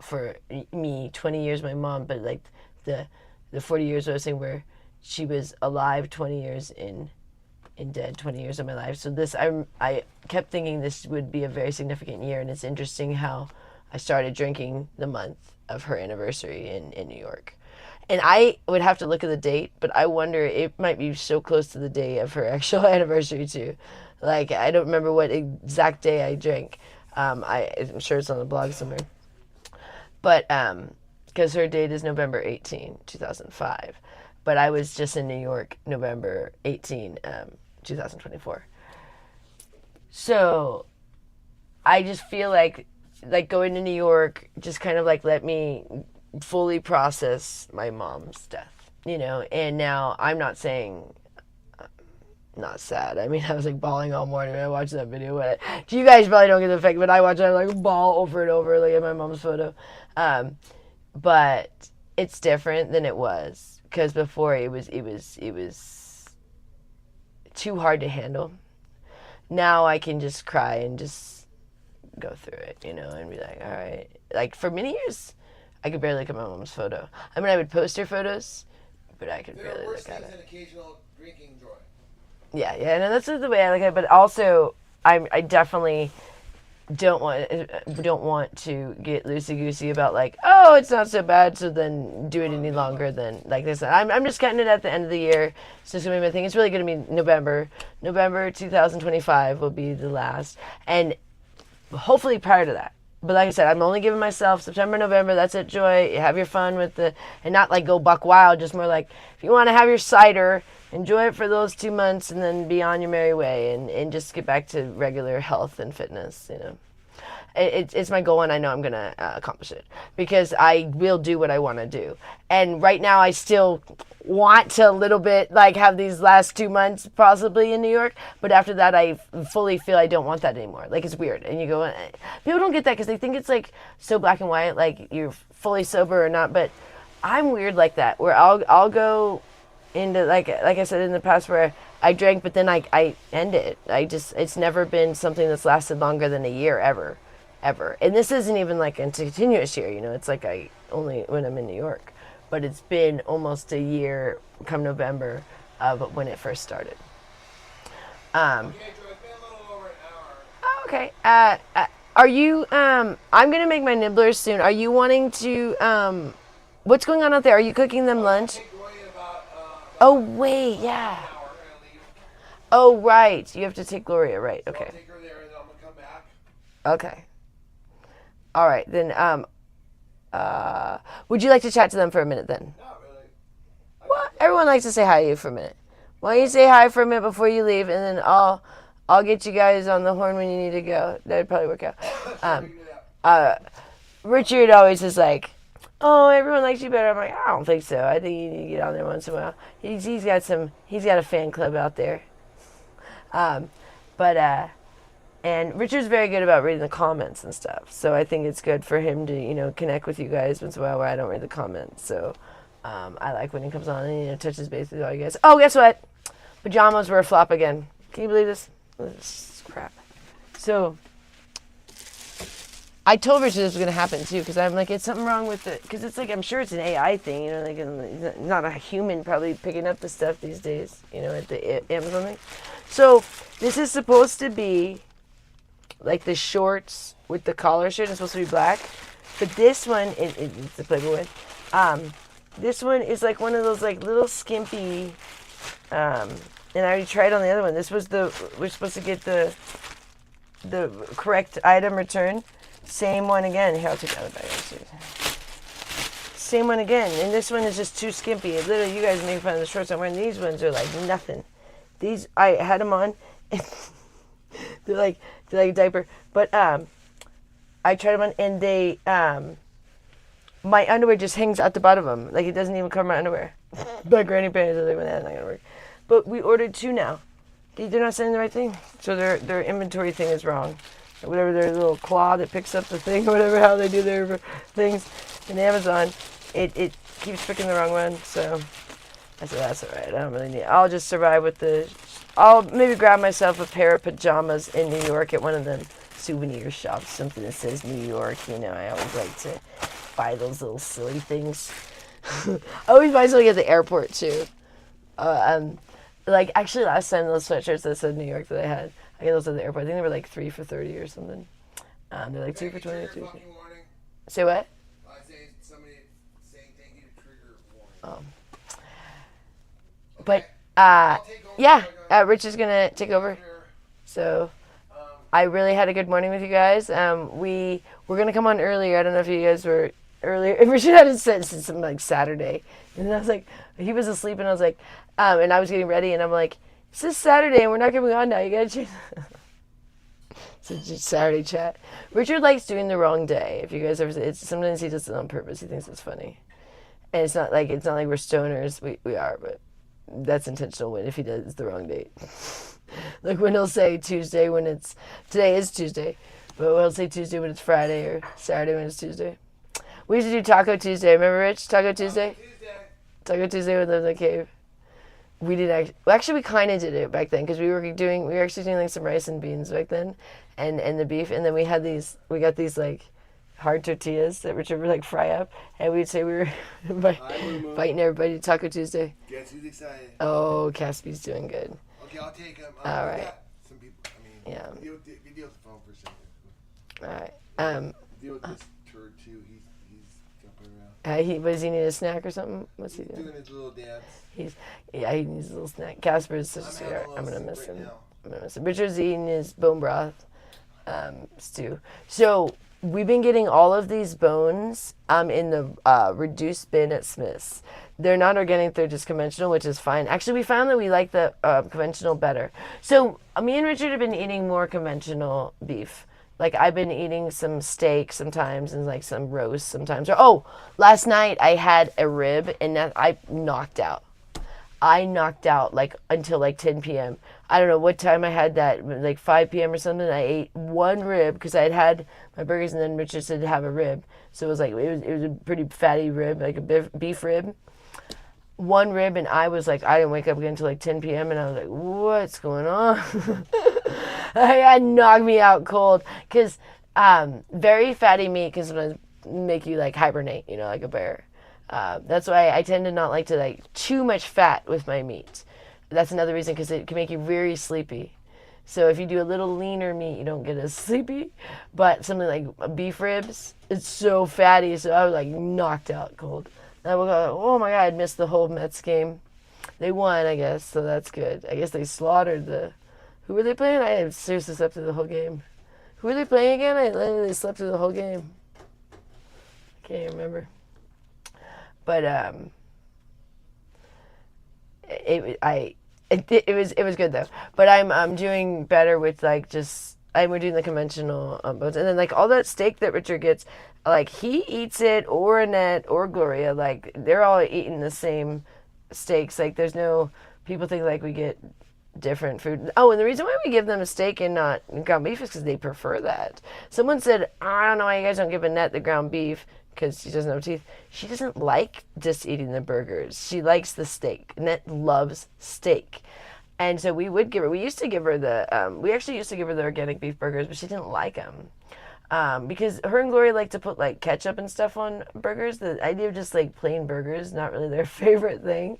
for me, 20 years my mom, but like the 40 years I was saying where she was alive 20 years in dead 20 years of my life. So I kept thinking this would be a very significant year, and it's interesting how I started drinking the month of her anniversary in New York. And I would have to look at the date, but I wonder, it might be so close to the day of her actual anniversary too. Like, I don't remember what exact day I drank. I'm sure it's on the blog somewhere. But, because her date is November 18, 2005. But I was just in New York, November 18, 2024. So, I just feel like going to New York just kind of like let me fully process my mom's death, and now I'm not saying not sad. I mean, I was like bawling all morning when I watched that video. You guys probably don't get the effect, but I watch it, I like bawl over and over, like at my mom's photo. But it's different than it was, because before it was too hard to handle. Now I can just cry and just go through it, and be like, all right. Like for many years, I could barely look at my mom's photo. I mean, I would post her photos, but I could barely look at it. Than occasional drinking joy. Yeah, and that's the way I look at it. But also, I definitely don't want to get loosey goosey about like, oh, it's not so bad, so then do it any longer than like this. I'm just cutting it at the end of the year. It's just gonna be my thing. It's really gonna be November 2025 will be the last, and hopefully prior to that. But like I said, I'm only giving myself September, November. That's it, Joy. You have your fun with and not like go buck wild. Just more like if you want to have your cider, enjoy it for those 2 months, and then be on your merry way, and just get back to regular health and fitness. It's my goal, and I know I'm gonna accomplish it because I will do what I want to do. And right now, I still want to a little bit like have these last 2 months possibly in New York, but after that I fully feel I don't want that anymore. Like it's weird, and you go, people don't get that because they think it's like so black and white, like you're fully sober or not. But I'm weird like that, where I'll go into like I said in the past where I drank, but then I end it. It's never been something that's lasted longer than a year ever. And this isn't even like a continuous year, it's like I only when I'm in New York. But it's been almost a year come November of when it first started. Okay, Joe, it's been a little over an hour. Okay. Are you, I'm going to make my nibblers soon. Are you wanting to, what's going on out there? Are you cooking them lunch? Oh, wait, yeah. Oh, right. You have to take Gloria, right. Okay. So I'll take her there and then I'm going to come back. Okay. All right. Then Would you like to chat to them for a minute then? Not really. What? Everyone likes to say hi to you for a minute. Why don't you say hi for a minute before you leave, and then I'll get you guys on the horn when you need to go. That'd probably work out. Richard always is like, oh, everyone likes you better. I'm like, I don't think so. I think you need to get on there once in a while. He's got a fan club out there. And Richard's very good about reading the comments and stuff. So I think it's good for him to, connect with you guys once in a while where I don't read the comments. So I like when he comes on and, touches base with all you guys. Oh, guess what? Pajamas were a flop again. Can you believe this? This is crap. So I told Richard this was going to happen too, because I'm like, it's something wrong with it. Because it's like, I'm sure it's an AI thing, like not a human probably picking up the stuff these days, at the Amazon thing. So this is supposed to be like the shorts with the collar shirt. It's supposed to be black. But this one, it's the Playboy one. This one is like one of those like little skimpy, and I already tried on the other one. This was we're supposed to get the correct item return. Same one again. Here, I'll take the other bag. Same one again. And this one is just too skimpy. Literally, you guys make fun of the shorts I'm wearing. These ones are like nothing. These, I had them on. they're like a diaper. But I tried them on, and they, my underwear just hangs out the bottom of them. Like, it doesn't even cover my underwear. My granny panties, are like, well, that's not going to work. But we ordered 2 now. They're not sending the right thing. So their inventory thing is wrong. Whatever their little claw that picks up the thing, whatever, how they do their things in Amazon, it keeps picking the wrong one. So I said, that's all right. I don't really need it. I'll just survive with I'll maybe grab myself a pair of pajamas in New York at one of them souvenir shops, something that says New York. I always like to buy those little silly things. I always buy something at the airport too. Like actually last time those sweatshirts that said New York that I had, I got those at the airport. I think they were like 3 for $30 or something. They're like 2 for $22. Say what? I say somebody saying thank you to trigger warning. But yeah, Rich is gonna take over. So I really had a good morning with you guys. We were gonna come on earlier. I don't know if you guys were earlier. Richard had it set since something like Saturday, and I was like, he was asleep, and I was like, and I was getting ready, and I'm like, it's this Saturday, and we're not coming on now. You gotta change. It's a Saturday chat. Richard likes doing the wrong day. If you guys ever, sometimes he does it on purpose. He thinks it's funny, and it's not like we're stoners. We are, but that's intentional. When if he does the wrong date, like when he'll say Tuesday when today is Tuesday, but he'll say Tuesday when it's Friday or Saturday when it's Tuesday. We used to do Taco Tuesday. Remember, Rich? Taco Tuesday. Taco Tuesday when we lived in the cave. We did actually we kind of did it back then because we were actually doing like some rice and beans back then, and the beef, and then we got these like hard tortillas that Richard would like fry up, and we'd say we were inviting everybody to Taco Tuesday. Guess who's excited? Oh, Caspy's doing good. Okay, I'll take him. All right. Some people. Yeah. Deal with the phone for a second. All right. Deal with this turd too. He's jumping around. Does he need a snack or something? What's he doing? Doing his little dance. He needs a little snack. Casper is such a sweetheart. I'm gonna miss him. Richard's eating his bone broth stew. So we've been getting all of these bones in the reduced bin at Smith's. They're not organic, they're just conventional, which is fine. Actually, we found that we like the conventional better. So me and Richard have been eating more conventional beef. Like I've been eating some steak sometimes and like some roast sometimes. Last night I had a rib and I knocked out. Like until like 10 p.m. I don't know what time I had that, like 5 p.m. or something. I ate one rib because I had my burgers, and then Richard said to have a rib. So it was a pretty fatty rib, like a beef rib. One rib, and I was like, I didn't wake up again until like 10 p.m. and I was like, what's going on? It knocked me out cold because very fatty meat can sometimes make you like hibernate, like a bear. That's why I tend to not like to like too much fat with my meat. That's another reason, because it can make you very sleepy. So if you do a little leaner meat, you don't get as sleepy. But something like beef ribs, it's so fatty, so I was like knocked out cold. And I woke up, oh my God, I'd missed the whole Mets game. They won, I guess, so that's good. I guess they slaughtered who were they playing? I seriously slept through the whole game. Who were they playing again? I literally slept through the whole game. Can't remember. But it was good though. But I'm doing better with like just we're doing the conventional bones, and then like all that steak that Richard gets, like he eats it, or Annette or Gloria, like they're all eating the same steaks. Like there's no people think like we get different food. Oh, and the reason why we give them a steak and not ground beef is because they prefer that. Someone said, I don't know why you guys don't give Annette the ground beef because she doesn't have teeth. She doesn't like just eating the burgers. She likes the steak. Annette loves steak. And so we would give her, we used to give her we actually used to give her the organic beef burgers, but she didn't like them. Because her and Gloria like to put like ketchup and stuff on burgers. The idea of just like plain burgers, not really their favorite thing.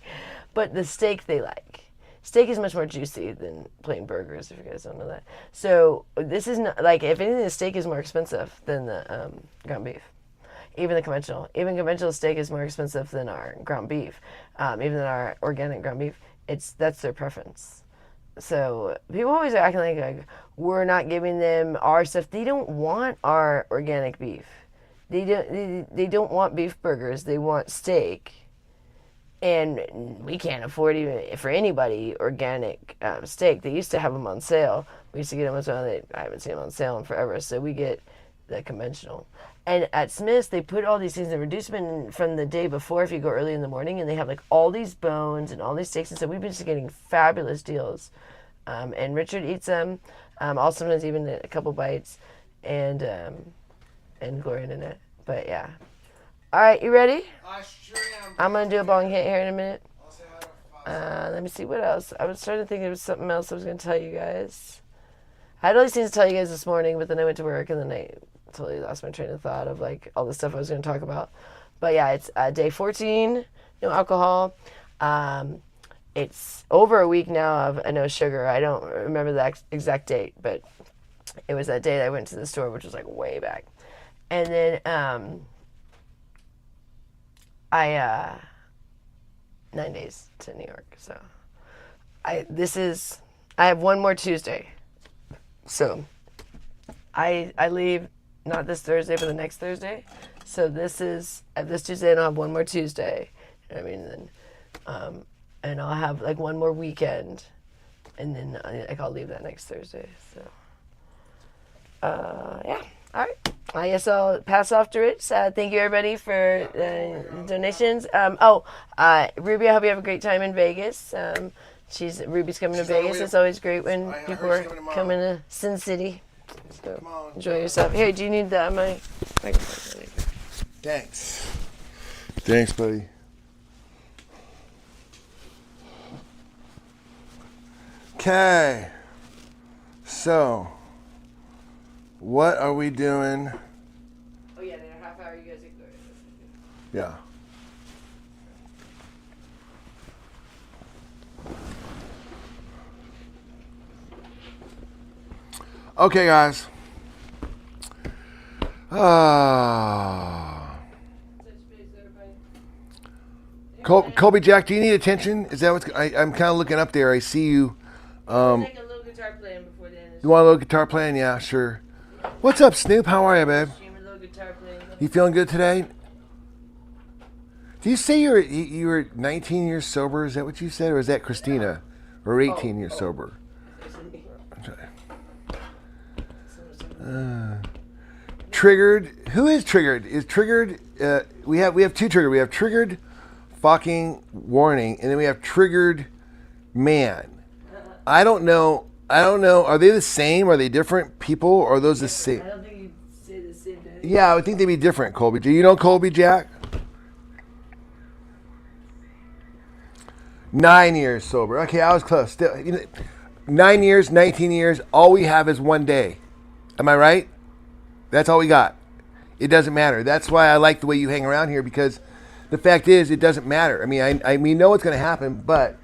But the steak they like. Steak is much more juicy than plain burgers, if you guys don't know that. So this is not, like, if anything, the steak is more expensive than the ground beef. Even conventional steak is more expensive than our ground beef. Even than our organic ground beef. That's their preference. So people always are acting like we're not giving them our stuff. They don't want our organic beef. They don't want beef burgers. They want steak. And we can't afford even for anybody organic steak. They used to have them on sale. We used to get them on sale. I haven't seen them on sale in forever. So we get the conventional. And at Smith's, they put all these things in reducement from the day before if you go early in the morning. And they have like all these bones and all these steaks. And so we've been just getting fabulous deals. And Richard eats them. Also sometimes even a couple bites. And Gloria and Annette. But yeah. All right, you ready? I sure am. I'm going to do a bong hit here in a minute. I'll say hi to Fox. Let me see what else. I was trying to think there was something else I was going to tell you guys. I had all these things to tell you guys this morning, but then I went to work and then I totally lost my train of thought of like all the stuff I was going to talk about. But yeah, it's day 14, no alcohol. It's over a week now of no sugar. I don't remember the exact date, but it was that day that I went to the store, which was like way back. And then 9 days to New York. So I have one more Tuesday. So I leave not this Thursday, but the next Thursday. So this Tuesday, and I'll have one more Tuesday. You know what I mean? Then, and I'll have like one more weekend, and then I'll leave that next Thursday. So, yeah. All right. I guess I'll pass off to Rich. Thank you, everybody, for the donations. Ruby, I hope you have a great time in Vegas. Ruby's coming to Vegas. It's always great when people are coming to Sin City. So enjoy yourself. Here, do you need my microphone? Thanks. Thanks, buddy. Okay. So, what are we doing? Oh, yeah, in a half hour, you guys ignore it. Yeah. Okay, guys. Colby Jack, do you need attention? Is that what's? I'm kind of looking up there. I see you. Take a little guitar playing before the end. You want a little guitar playing? Yeah, sure. What's up, Snoop? How are you, babe? You feeling good today? Do you say you were 19 years sober? Is that what you said, or is that Christina? Or 18 years sober? Triggered. Who is triggered? Is triggered? We have two triggered. We have triggered, fucking warning, and then we have triggered man. I don't know. Are they the same? Are they different people? Or are those the same? I don't think you'd say the same thing. Yeah, I would think they'd be different, Colby. Do you know Colby Jack? 9 years sober. Okay, I was close. Still, 9 years, 19 years. All we have is one day. Am I right? That's all we got. It doesn't matter. That's why I like the way you hang around here, because the fact is, it doesn't matter. I mean, we know what's going to happen, but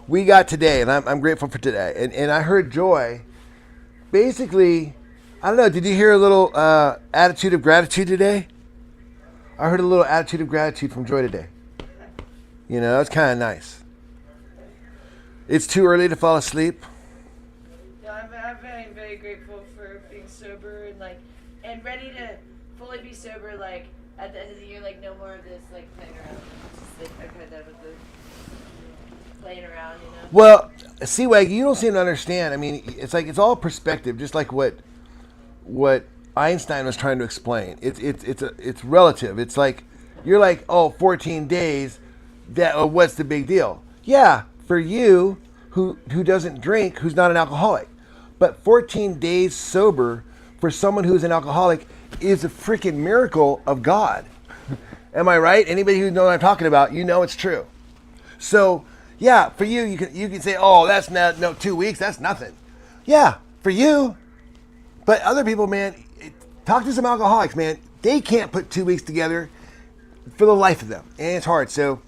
we got today, and I'm grateful for today. And I heard Joy. Basically, I don't know. Did you hear a little attitude of gratitude today? I heard a little attitude of gratitude from Joy today. It's kind of nice. It's too early to fall asleep. No, I'm very, very grateful for being sober and ready to fully be sober. At the end of the year, like, no more of this, like, playing around. Just, like, I've had that with the playing around, you know? Well, Seawag, you don't seem to understand. I mean, it's like it's all perspective, just like what Einstein was trying to explain. It's relative. It's like you're like, oh, 14 days. What's the big deal? Yeah, for you who doesn't drink, who's not an alcoholic, but 14 days sober for someone who's an alcoholic is a freaking miracle of God. Am I right? Anybody who knows what I'm talking about, you know it's true. So yeah, for you, you can say, oh, that's not 2 weeks. That's nothing. Yeah, for you. But other people, man, talk to some alcoholics, man. They can't put 2 weeks together for the life of them, and it's hard. So,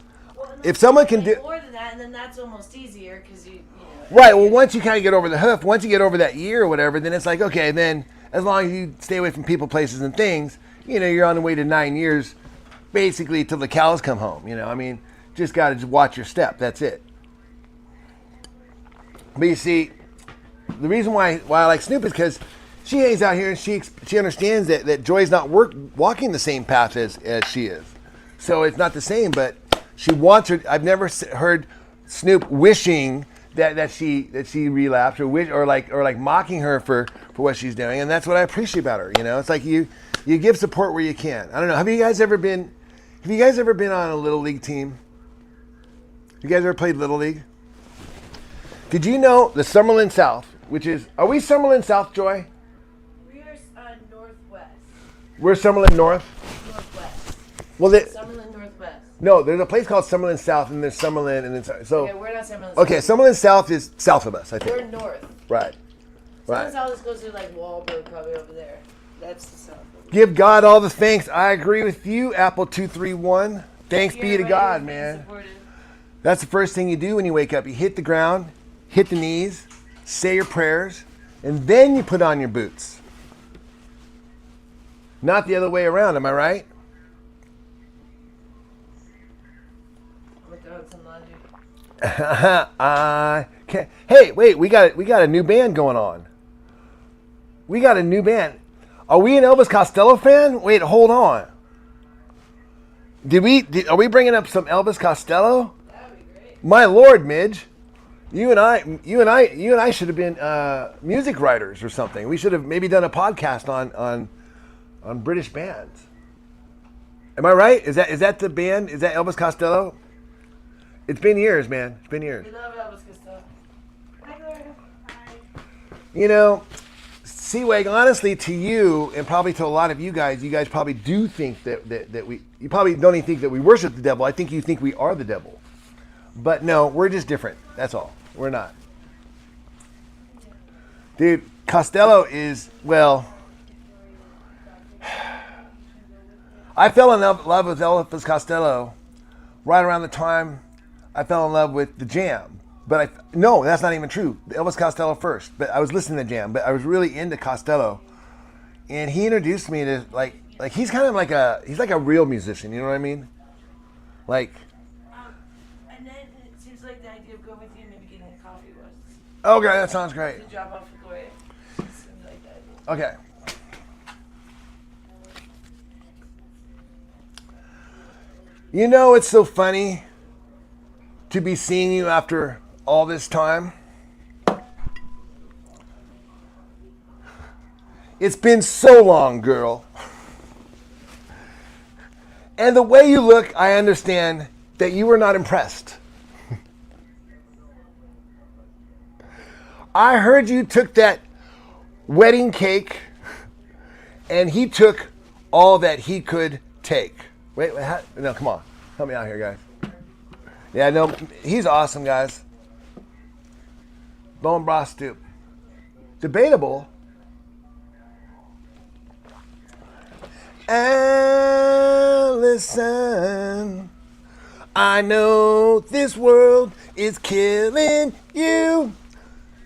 if someone can do more than that, and then that's almost easier because you know. Right. Well, once you kind of get over the hoof, once you get over that year or whatever, then it's like, okay, then as long as you stay away from people, places, and things, you know, you're on the way to 9 years, basically till the cows come home. You know, I mean, just got to watch your step. That's it. But you see, the reason why I like Snoop is because she hangs out here and she understands that Joy's not walking the same path as she is. So it's not the same, but she wants her. I've never heard Snoop wishing that she relapsed or like mocking her for what she's doing, and that's what I appreciate about her. You know, it's like you give support where you can. I don't know. Have you guys ever been on a little league team? You guys ever played little league? Did you know the Summerlin South, are we Summerlin South, Joy? We are northwest. We're Summerlin North? Northwest. Well, Summerlin Northwest. No, there's a place called Summerlin South, and there's Summerlin, and then so. Okay, we're not Summerlin South. Okay, Summerlin South is south of us, I think. We're north. Right. Summerlin South just goes to like Wahlberg, probably over there. That's the south. Give God all the thanks. I agree with you, Apple 231. Thanks be to God, man. Supportive. That's the first thing you do when you wake up. You hit the ground, hit the knees, say your prayers, and then you put on your boots. Not the other way around, am I right? I can't. Hey, wait, we got a new band going on. We got a new band. Are we an Elvis Costello fan? Wait, hold on. Are we bringing up some Elvis Costello? That would be great. My Lord, Midge. You and I should have been music writers or something. We should have maybe done a podcast on British bands. Am I right? Is that the band? Is that Elvis Costello? It's been years, man. It's been years. We love Elvis Costello. Hi, Gloria. Hi. You know, Seawag, honestly, to you and probably to a lot of you guys probably do think that you probably don't even think that we worship the devil. I think you think we are the devil. But no, we're just different. That's all. We're not. Dude, Costello is, well, I fell in love with Elvis Costello right around the time I fell in love with the Jam. But no, that's not even true. Elvis Costello first. But I was listening to Jam. But I was really into Costello. And he introduced me to, like he's kind of like he's like a real musician. You know what I mean? Like. And then it seems like the idea of going with you and maybe getting a coffee was. Okay, that sounds great. To drop off with Gloria. Seems like that. Okay. You know, it's so funny to be seeing you after all this time. It's been so long, girl. And the way you look, I understand that you were not impressed. I heard you took that wedding cake and he took all that he could take. Wait, no, come on. Help me out here, guys. Yeah, no, he's awesome, guys. Bone broth stoop. Debatable. Allison, I know this world is killing you.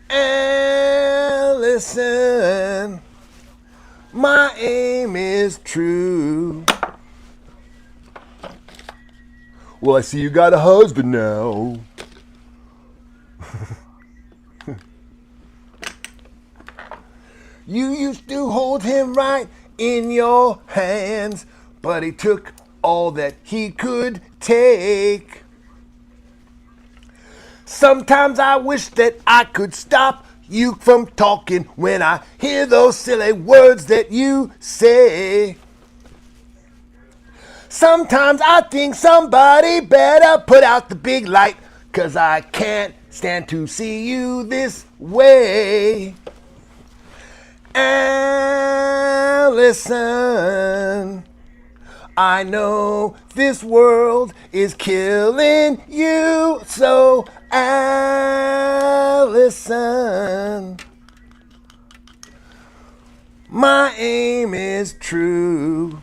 Allison, my aim is true. Well, I see you got a husband now. You used to hold him right in your hands, but he took all that he could take. Sometimes I wish that I could stop you from talking when I hear those silly words that you say. Sometimes I think somebody better put out the big light, 'cause I can't stand to see you this way. Allison, I know this world is killing you, so Allison, my aim is true.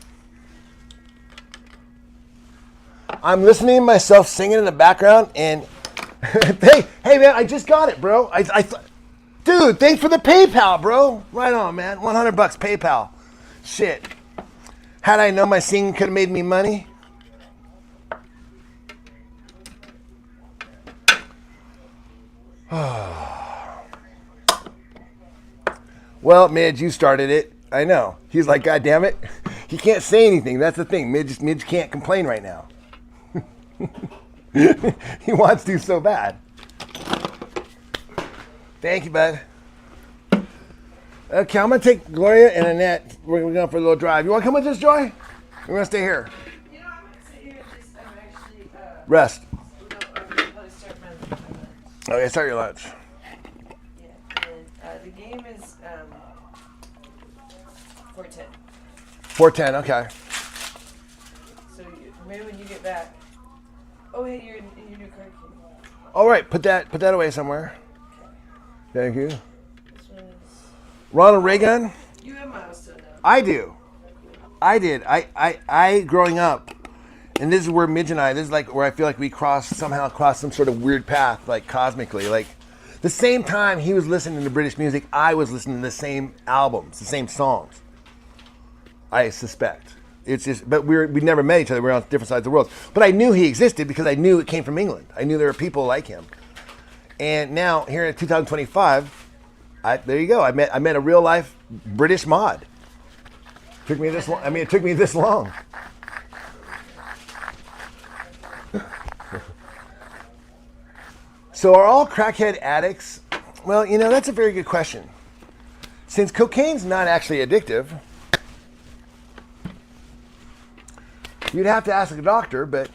I'm listening to myself singing in the background, and hey man, I just got it, bro. Dude, thanks for the PayPal, bro. Right on, man. $100 PayPal. Shit. Had I known my singing could have made me money. Well, Midge, you started it. I know. He's like, God damn it. He can't say anything. That's the thing. Midge can't complain right now. He wants to so bad. Thank you, bud. Okay, I'm going to take Gloria and Annette. We're going for a little drive. You want to come with us, Joy? We're going to stay here. You know, I'm going to sit here and just, I'm actually, Rest. no, I'm going to start my lunch. Okay, start your lunch. Yeah, and the game is 4:10. 4:10, okay. So maybe when you get back. Oh, hey, your new card came. All right, put that away somewhere. Okay. Thank you. This one is. Ronald Reagan. You have milestone now. I do. I did. I growing up, and this is where Midge and I, this is like where I feel like we somehow crossed some sort of weird path, like cosmically. Like the same time he was listening to British music, I was listening to the same albums, the same songs. I suspect. It's just, but we never met each other. We were on different sides of the world. But I knew he existed because I knew it came from England. I knew there were people like him. And now here in 2025, there you go. I met a real life British mod. Took me this long. I mean, it took me this long. So are all crackhead addicts? Well, you know, that's a very good question. Since cocaine's not actually addictive, you'd have to ask a doctor, but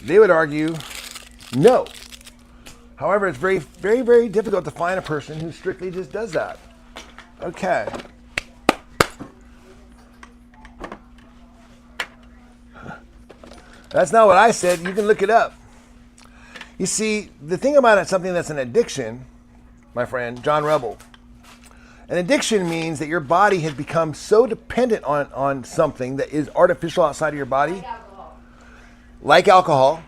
they would argue no. However, it's very, very, very difficult to find a person who strictly just does that. Okay. That's not what I said. You can look it up. You see, the thing about it, something that's an addiction, my friend, John Rebel, an addiction means that your body has become so dependent on something that is artificial outside of your body, like alcohol,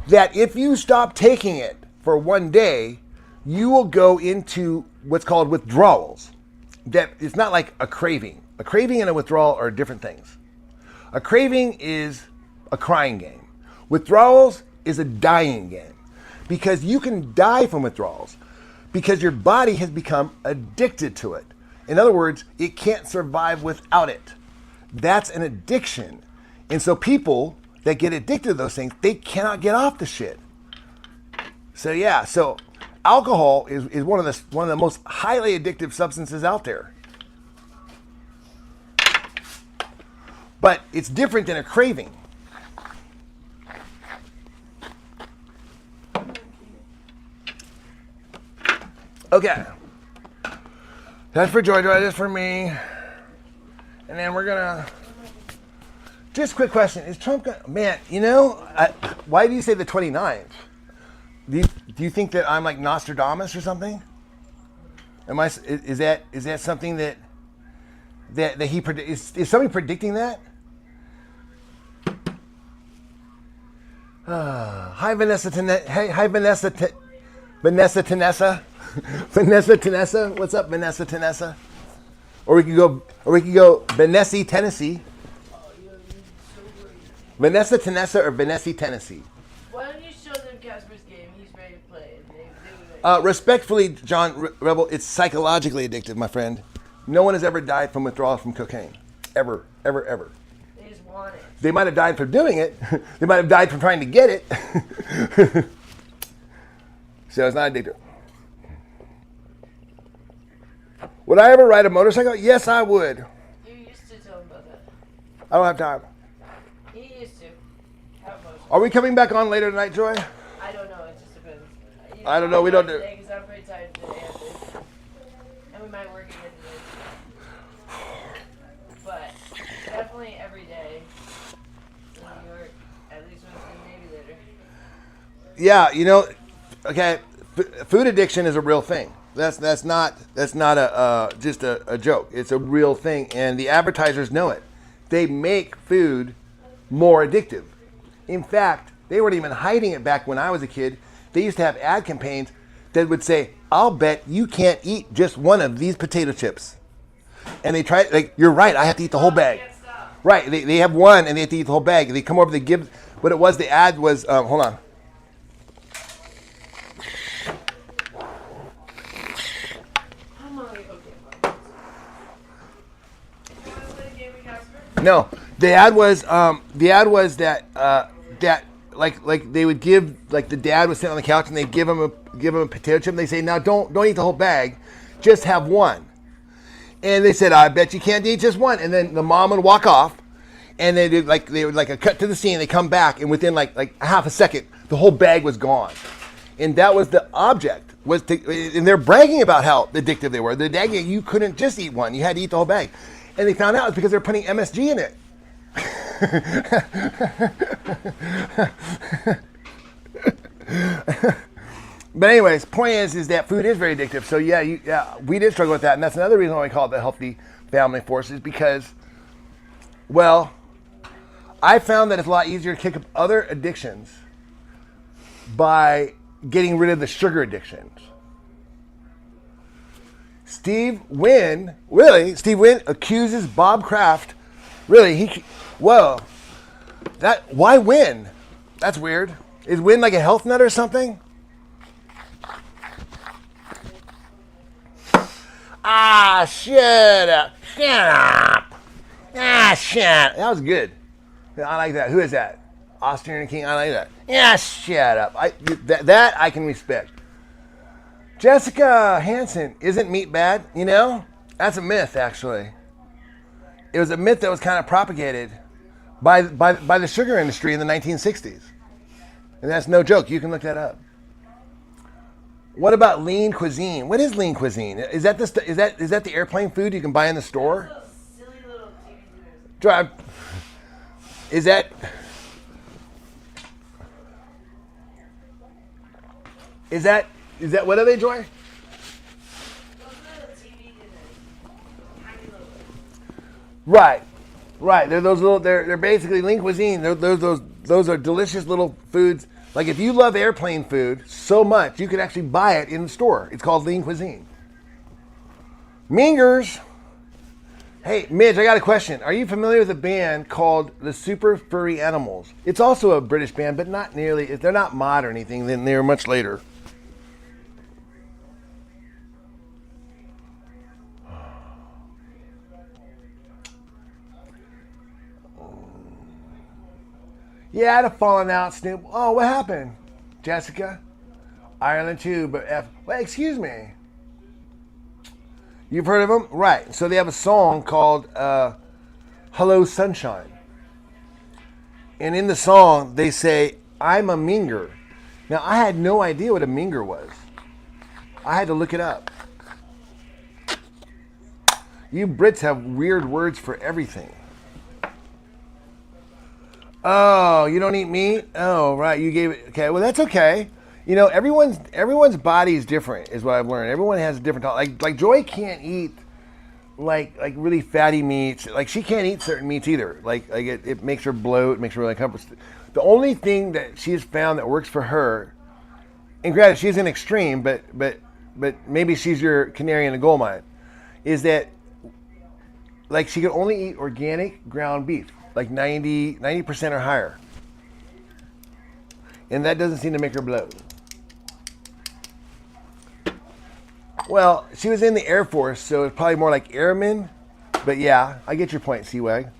that if you stop taking it for one day, you will go into what's called withdrawals. That it's not like a craving. A craving and a withdrawal are different things. A craving is a crying game. Withdrawals is a dying game, because you can die from withdrawals because your body has become addicted to it. In other words, it can't survive without it. That's an addiction. And so people that get addicted to those things, they cannot get off the shit. So yeah, so alcohol is one of the most highly addictive substances out there. But it's different than a craving. Okay. That's for Joy, that's for me. And then we're gonna, just a quick question. Is Trump gonna, man, you know, why do you say the 29th? Do you think that I'm like Nostradamus or something? Is that something that he is somebody predicting that? Hi Vanessa hi Vanessa Tanessa. Vanessa Tanessa. What's up, Vanessa Tanessa? Or we could go Vanessa, Tennessee. Vanessa Tanessa or Vanessa, Tennessee. Why don't you show them Casper's game? He's ready to play. Respectfully, John Rebel, it's psychologically addictive, my friend. No one has ever died from withdrawal from cocaine. ever, ever, ever. They just want it. They might have died from doing it. They might have died from trying to get it. So it's not addictive. Would I ever ride a motorcycle? Yes, I would. You used to tell him about that. I don't have time. He used to. Have motion. Are we coming back on later tonight, Joy? I don't know. It just depends. I don't know. We don't do. Because I'm pretty tired today, and we might work again today. But definitely every day in New York, at least once in maybe later. Yeah, you know, okay, food addiction is a real thing. That's not a just a joke. It's a real thing, and the advertisers know it. They make food more addictive. In fact, they weren't even hiding it back when I was a kid. They used to have ad campaigns that would say, "I'll bet you can't eat just one of these potato chips." And they try, like, you're right, I have to eat the whole bag. Right, they have one and they have to eat the whole bag. They come over, they give, what it was, the ad was, hold on. No, the ad was that like they would give, like, the dad was sitting on the couch and they'd give him a potato chip and they say, now don't eat the whole bag, just have one. And they said, I bet you can't eat just one. And then the mom would walk off and they would a cut to the scene, they come back, and within like a half a second the whole bag was gone. And that was the object, was to, and they're bragging about how addictive they were. They're bragging you couldn't just eat one, you had to eat the whole bag. And they found out it's because they're putting MSG in it. But anyways, point is that food is very addictive. So yeah, we did struggle with that, and that's another reason why we call it the Healthy Family Force, is because, well, I found that it's a lot easier to kick up other addictions by getting rid of the sugar addictions. Steve Wynn accuses Bob Kraft. Really, why Wynn? That's weird. Is Wynn like a health nut or something? Ah, shut up. Shut up. That was good. I like that. Who is that? Austrian King. I like that. Yeah, shut up. That I can respect. Jessica Hansen, isn't meat bad? You know, that's a myth, actually. It was a myth that was kind of propagated by the sugar industry in the 1960s. And that's no joke. You can look that up. What about lean cuisine? What is lean cuisine? Is that the airplane food you can buy in the store? Silly little TV dinners. Drive. Is that what are they, Joy? Those little TV dinners. Tiny little. Right. They're those little. They're basically lean cuisine. Those are delicious little foods. Like, if you love airplane food so much, you could actually buy it in the store. It's called lean cuisine. Mingers. Hey, Midge, I got a question. Are you familiar with a band called the Super Furry Animals? It's also a British band, but not nearly. They're not mod or anything. They're much later. Yeah, I had a falling out, Snoop. Oh, what happened? Jessica? Ireland too, but well, excuse me. You've heard of them? Right. So they have a song called Hello Sunshine. And in the song, they say, I'm a minger. Now, I had no idea what a minger was. I had to look it up. You Brits have weird words for everything. Oh, you don't eat meat? Oh, right. You gave it. Okay, well, that's okay. You know, everyone's body is different, is what I've learned. Everyone has a different like Joy can't eat like really fatty meats. Like, she can't eat certain meats either. Like it makes her bloat, it makes her really uncomfortable. The only thing that she's found that works for her, and granted, she's an extreme, but maybe she's your canary in the coal mine, is that, like, she can only eat organic ground beef, like 90% or higher. And that doesn't seem to make her bloat. Well, she was in the Air Force, so it's probably more like airman. But yeah, I get your point, Seawag.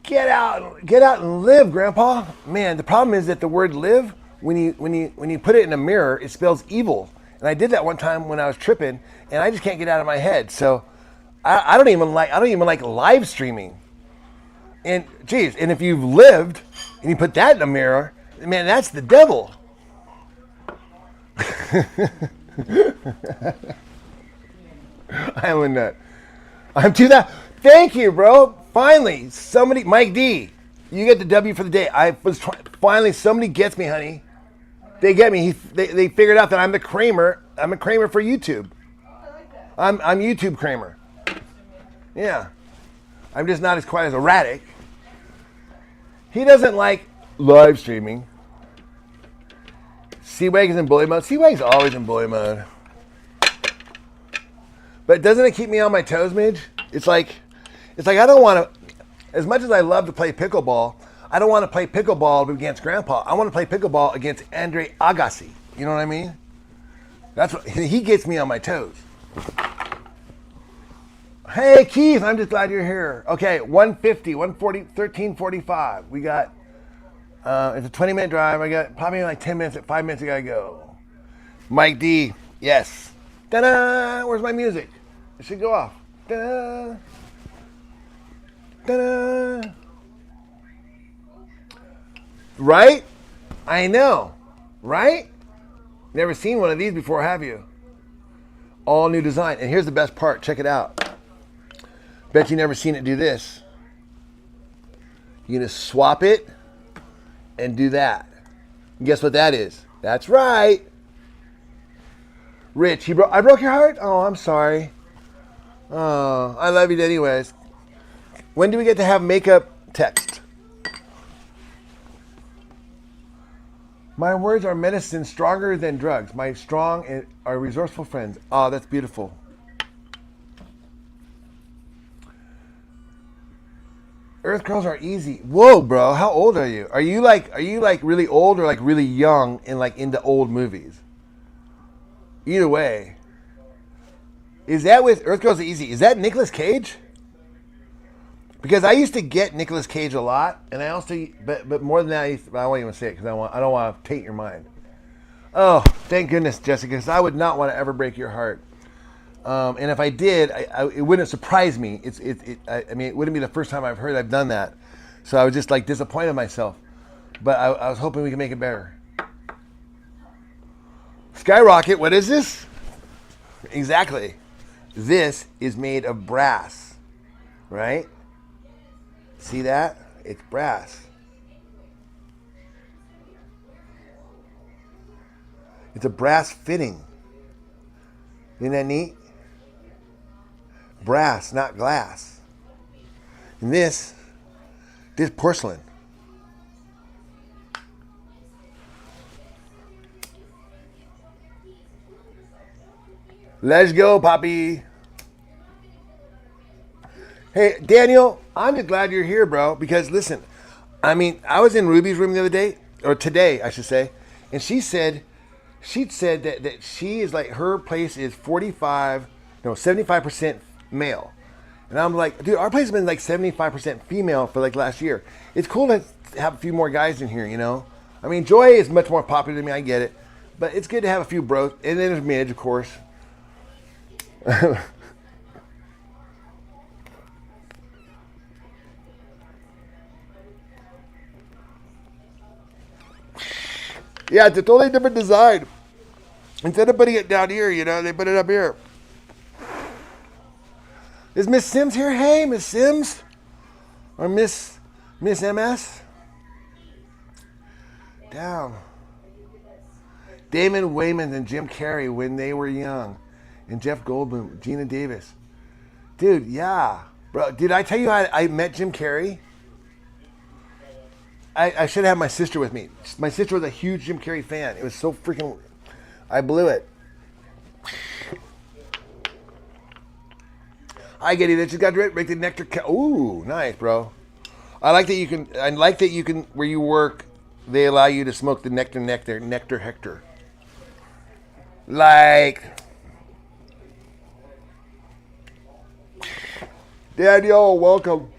Get out and live, Grandpa. Man, the problem is that the word "live," when you put it in a mirror, it spells evil. And I did that one time when I was tripping, and I just can't get it out of my head. So I don't even like live streaming. And geez, and if you've lived and you put that in a mirror, man, that's the devil. I'm a nut. I'm to that. Thank you, bro. Finally, somebody, Mike D, you get the W for the day. Finally, somebody gets me, honey. They get me. They figured out that I'm the Kramer. I'm a Kramer for YouTube. I'm YouTube Kramer. Yeah. I'm just not as quite as erratic. He doesn't like live streaming. Seawag is in bully mode. Seawag's always in bully mode. But doesn't it keep me on my toes, Midge? It's like I don't want to, as much as I love to play pickleball, I don't want to play pickleball against Grandpa. I want to play pickleball against Andre Agassi. You know what I mean? That's what he gets me on my toes. Hey, Keith, I'm just glad you're here. Okay, 150, 140, 1345. We got, it's a 20-minute drive. I got probably like 10 minutes, 5 minutes I gotta go. Mike D, yes. Ta-da! Where's my music? It should go off. Ta-da! Ta-da! Right? I know. Right? Never seen one of these before, have you? All new design. And here's the best part. Check it out. Bet you never seen it do this. You're going to swap it and do that. And guess what that is? That's right. Rich, I broke your heart? Oh, I'm sorry. Oh, I love you anyways. When do we get to have makeup text? My words are medicine stronger than drugs. My strong are resourceful friends. Oh, that's beautiful. Earth girls are easy. Whoa, bro. How old are you? Are you like really old or like really young and like into old movies? Either way. Is that with Earth Girls Are Easy? Is that Nicolas Cage? Because I used to get Nicolas Cage a lot, and I also, but more than that, I won't even say it because I don't want to taint your mind. Oh, thank goodness, Jessica, because I would not want to ever break your heart. And if I did, it wouldn't surprise me. I mean, it wouldn't be the first time I've done that. So I was just like disappointed in myself. But I was hoping we could make it better. Skyrocket, what is this? Exactly. This is made of brass, right? See that? It's brass. It's a brass fitting. Isn't that neat? Brass, not glass. And this porcelain. Let's go, Poppy. Hey, Daniel, I'm just glad you're here, bro. Because listen, I mean, I was in Ruby's room the other day, or today, I should say, and she said that she is like, her place is 75% male. And I'm like, dude, our place has been like 75% female for like last year. It's cool to have a few more guys in here, you know? I mean, Joy is much more popular than me, I get it. But it's good to have a few bros. And then there's Midge, of course. Yeah, it's a totally different design. Instead of putting it down here, you know, they put it up here. Is Miss Sims here? Hey, Miss Sims. Or Miss MS. Down. Damon Wayans and Jim Carrey when they were young. And Jeff Goldblum, Gina Davis. Dude, yeah. Bro, did I tell you I met Jim Carrey? I should have my sister with me. My sister was a huge Jim Carrey fan. It was so freaking... I blew it. I get it. It just got to break the nectar. Ooh, nice, bro. I like that you can... Where you work, they allow you to smoke the nectar Hector. Like... Daniel, welcome.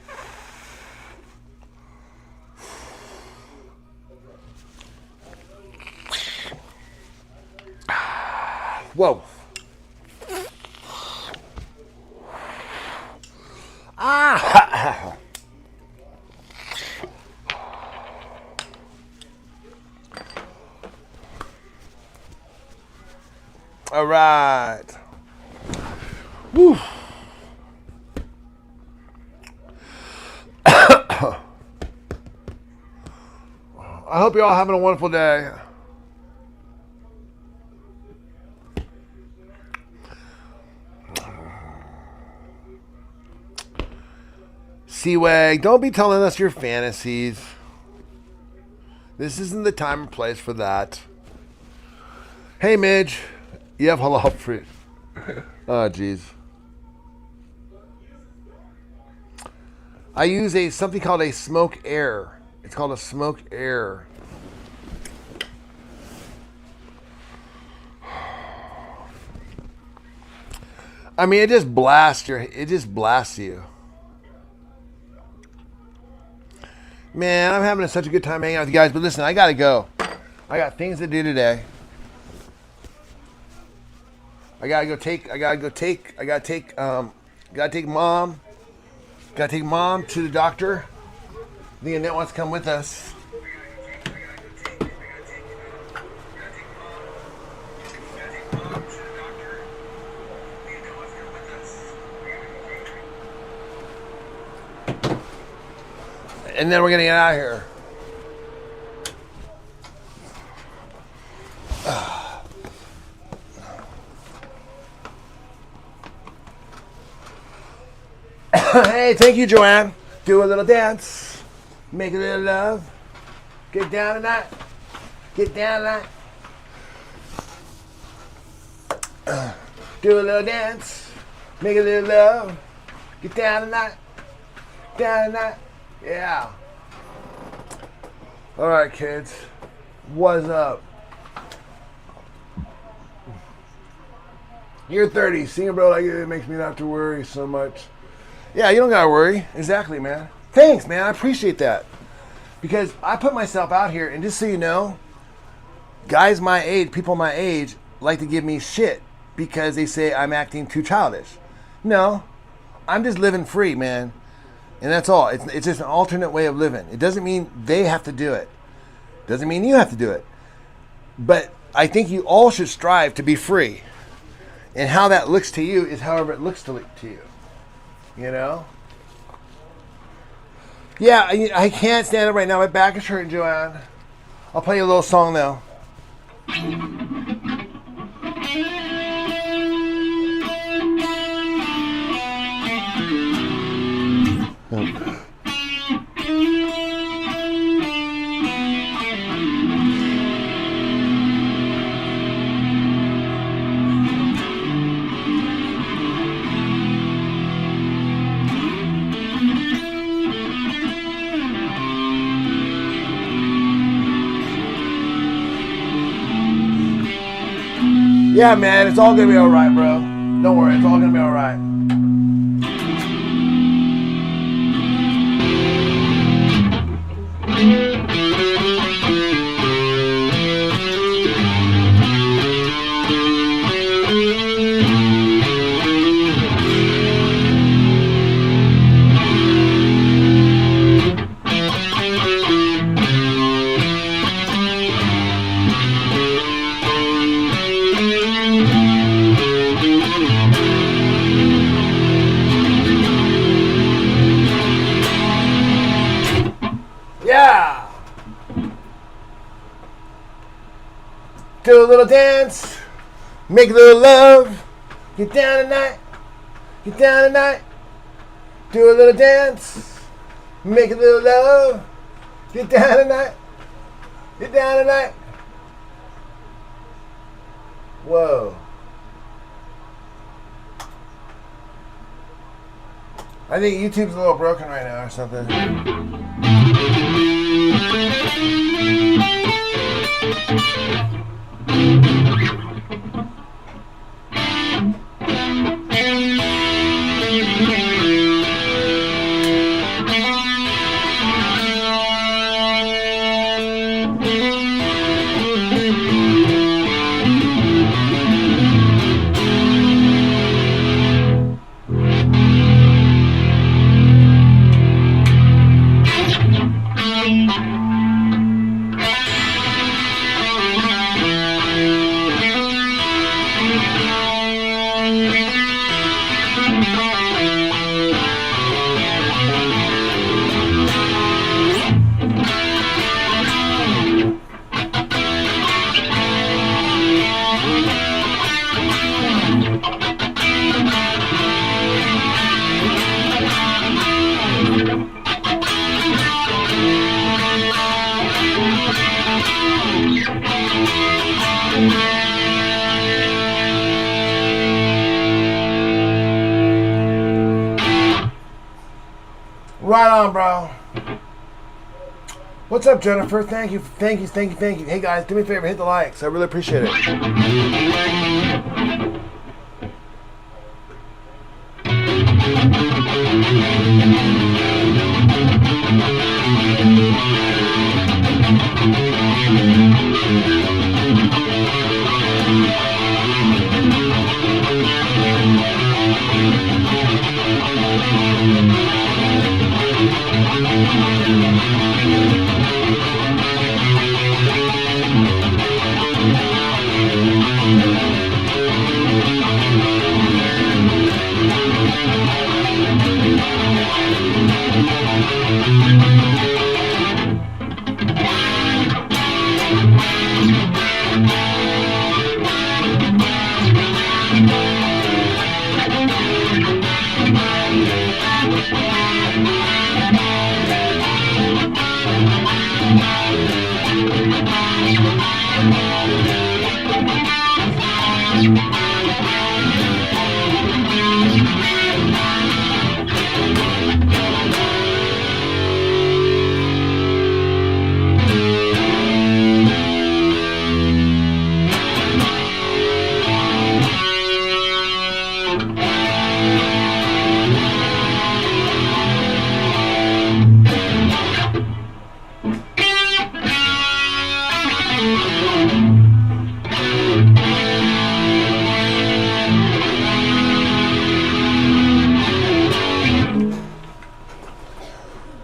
Whoa. Ah. All right. Woo. I hope you're all having a wonderful day. Seawag, don't be telling us your fantasies. This isn't the time and place for that. Hey, Midge. You have halal fruit. Oh, jeez. I use something called a smoke air. It's called a smoke air. I mean, it just blasts you. Man, I'm having such a good time hanging out with you guys, but listen, I gotta go. I got things to do today. I gotta take mom to the doctor. The Annette wants to come with us. And then we're gonna get out of here. Hey, thank you, Joanne. Do a little dance. Make a little love. Get down tonight. Get down tonight. Do a little dance. Make a little love. Get down tonight. Down tonight. Yeah. All right, kids. What's up? You're 30. Seeing a bro like it makes me not have to worry so much. Yeah, you don't gotta worry. Exactly, man. Thanks, man. I appreciate that. Because I put myself out here, and just so you know, guys my age, people my age, like to give me shit because they say I'm acting too childish. No, I'm just living free, man. And that's all. It's just an alternate way of living. It doesn't mean they have to do it. Doesn't mean you have to do it. But I think you all should strive to be free. And how that looks to you is however it looks to you. You know? Yeah, I can't stand up right now. My back is hurting, Joanne. I'll play you a little song now. Yeah, man, it's all gonna be all right, bro. Don't worry, it's all gonna be all right. Yeah! Do a little dance, make a little love, get down tonight, get down tonight. Do a little dance, make a little love, get down tonight, get down tonight. Whoa. I think YouTube's a little broken right now or something. Right on, bro. What's up, Jennifer? Thank you. Hey, guys, do me a favor. Hit the likes. I really appreciate it.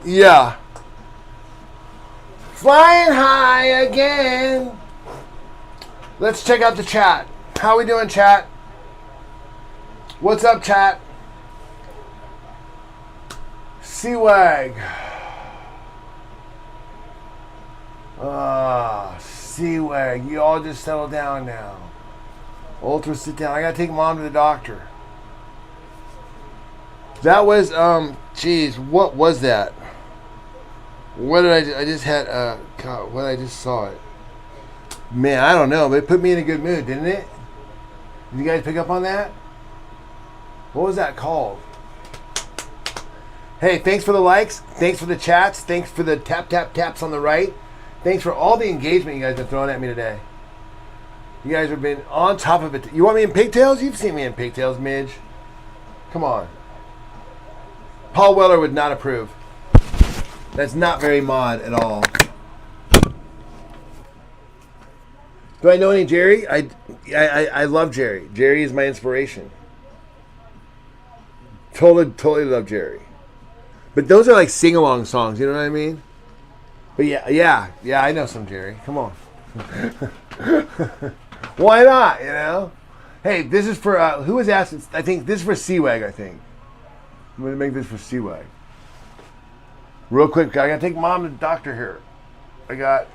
Yeah. Flying high again. Let's check out the chat. How we doing, chat? What's up, chat? Seawag. Seawag. You all just settle down now. Ultra, sit down. I gotta take mom to the doctor. That was, geez, what was that? What did I just had, God, what I just saw it. Man, I don't know, but it put me in a good mood, didn't it? Did you guys pick up on that? What was that called? Hey, thanks for the likes. Thanks for the chats. Thanks for the taps on the right. Thanks for all the engagement you guys have thrown at me today. You guys have been on top of it. You want me in pigtails? You've seen me in pigtails, Midge. Come on. Paul Weller would not approve. That's not very mod at all. Do I know any Jerry? I love Jerry. Jerry is my inspiration. Totally love Jerry. But those are like sing-along songs, you know what I mean? But yeah, I know some Jerry. Come on. Why not, you know? Hey, this is for, who was asked? I think this is for Seawag, I think. I'm going to make this for Seawag. Real quick, I got to take mom to the doctor here. I got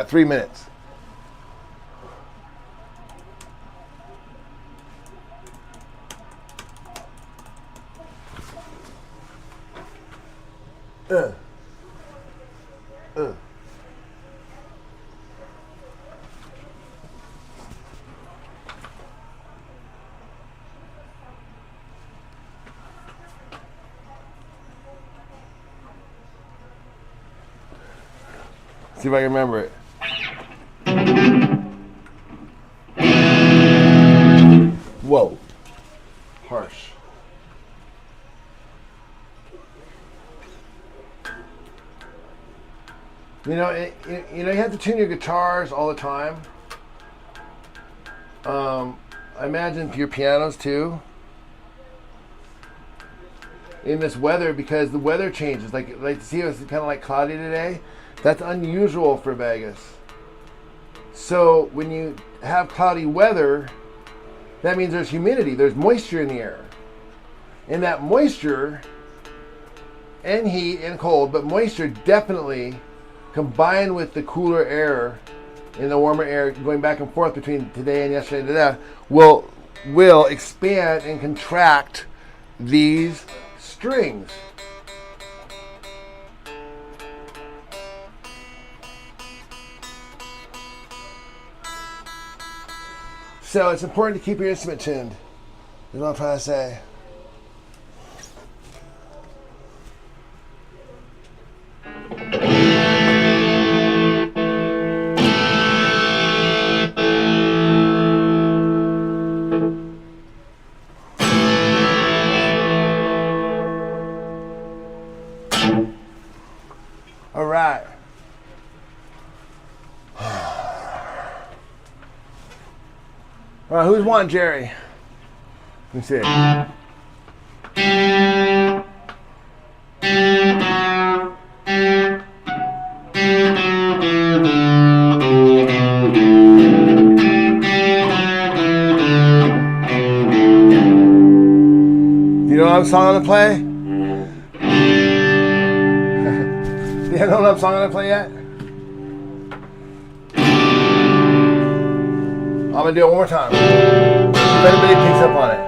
3 minutes. See if I can remember it. Whoa. Harsh. You know, you have to tune your guitars all the time. I imagine your pianos too. In this weather, because the weather changes. Like see, it's kind of like cloudy today. That's unusual for Vegas. So when you have cloudy weather, that means there's humidity, there's moisture in the air. And that moisture and heat and cold, but moisture definitely combined with the cooler air and the warmer air going back and forth between today and yesterday will expand and contract these strings. So it's important to keep your instrument tuned. Is what I'm trying to say. All right, who's one, Jerry? Let me see. Do you know what song I'm gonna play? Do you know what song I'm gonna play yet? I'm gonna do it one more time. If anybody picks up on it.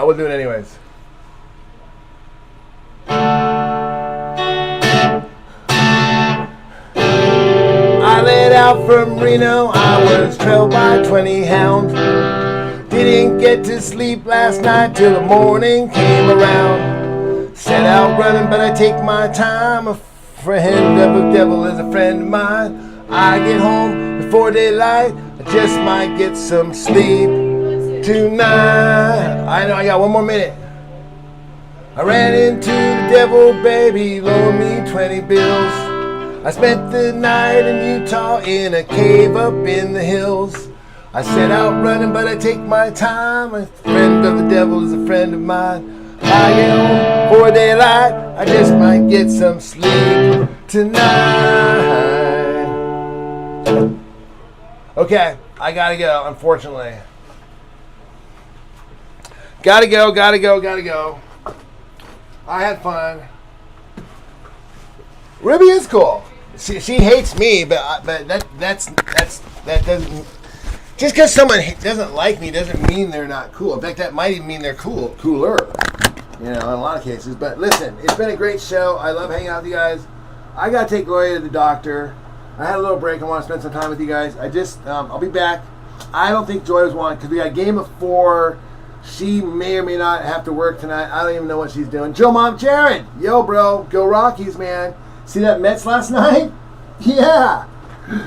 We'll do it anyways. I laid out from Reno. I was trailed by 20 hounds. Didn't get to sleep last night till the morning came around. Set out running, but I take my time. A friend of the devil is a friend of mine. I get home before daylight. I just might get some sleep tonight. I know I got one more minute. I ran into the devil, baby, loaned me 20 bills. I spent the night in Utah in a cave up in the hills. I set out running, but I take my time. A friend of the devil is a friend of mine. I get home before daylight. I just might get some sleep tonight. Okay, I gotta go, unfortunately. Gotta go. I had fun. Ruby is cool. She hates me, but that doesn't. Just because someone doesn't like me doesn't mean they're not cool. In fact, that might even mean they're cooler. You know, in a lot of cases. But listen, it's been a great show. I love hanging out with you guys. I gotta take Gloria to the doctor. I had a little break. I want to spend some time with you guys. I'll be back. I don't think Joy was one because we got a game of 4. She may or may not have to work tonight. I don't even know what she's doing. Joe Mom Jared. Yo, bro. Go Rockies, man. See that Mets last night? Yeah.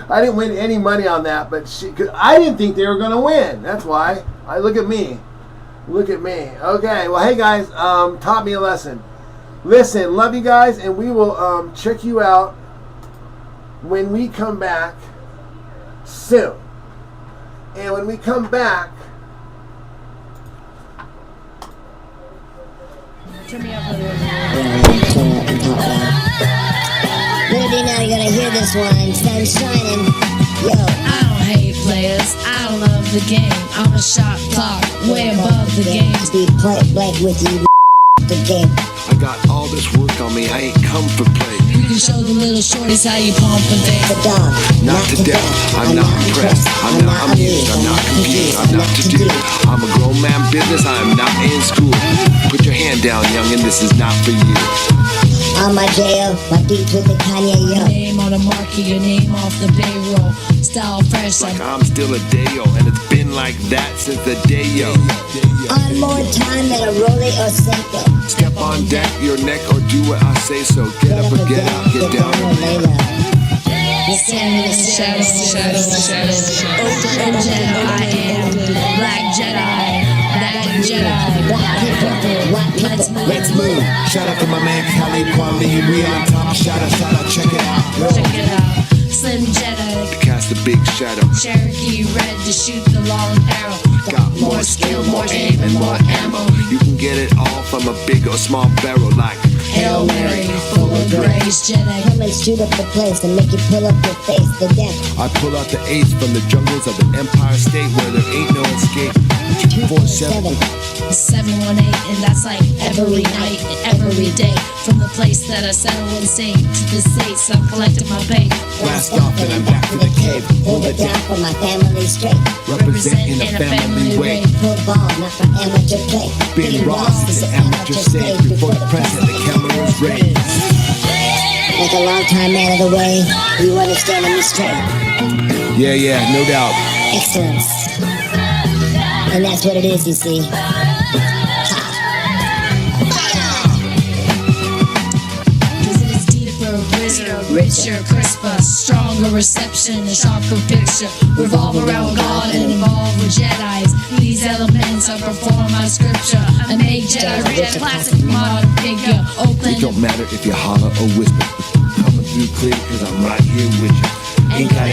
I didn't win any money on that, but cause I didn't think they were going to win. That's why. Look at me. Okay. Well, hey, guys. Taught me a lesson. Listen, love you guys, and we will check you out when we come back soon. And when we come back, turn me up a little Maybe now you're gonna hear this one. Sun's shining. Yo. I don't hate players. I don't love the game. I'm a shot clock, way above the game. Be point blank with you. The game. I got all this work on me. I ain't come for play. You can show the little shorties how you pump a thing. The dog. Not to death. I'm not impressed. I'm not amused. I'm not confused. I'm not to do. I'm a grown man business. I'm not in school. Put your hand down, youngin'. This is not for you. On my jail, my beats with the Kanye, yo. Name on a marquee, your name off the payroll. Style fresh, like I'm still a Dayo, and it's been like that since the Dayo. On more time than a Rollie or Seiko. Step on deck, your neck, or do what I say so. Get up or get out, get down or lay low. Stand in the shadows. Open Jedi, I am Black Jedi. That Jedi. Let's move. Shout out to my man Khalid Kwame. We on top. Shout out, check it out. Check it out. Slim Jedi. To cast a big shadow. Cherokee red to shoot the long arrow. Got more skill, more aim, and more ammo. You can get it all from a big or small barrel like Hail Mary, full of grace, Jedi. Come and shoot up the place and make you pull up your face. The death. I pull out the ace from the jungles of the Empire State where there ain't no escape. 247 718, and that's like every night and every day. From the place that I settle insane to the states, I'm collecting my pay. Blast off and I'm back to the cave. Hold it down for my family straight. Represent in a family way. Football, not for amateur play. Being Ross is an amateur stage. Before the president, the camera's raised. Like a long time man of the way, you understand me straight. Yeah, no doubt. Excellence. And that's what it is, you see. Richer, crisper, stronger reception, a sharper picture. Revolve around God and involve with Jedis. These elements I perform my scripture. I make fake Jedi, rich classic modern figure. Oakland. It don't matter if you holler or whisper. Coming through clear, cause I'm right here with you. Ain't gotta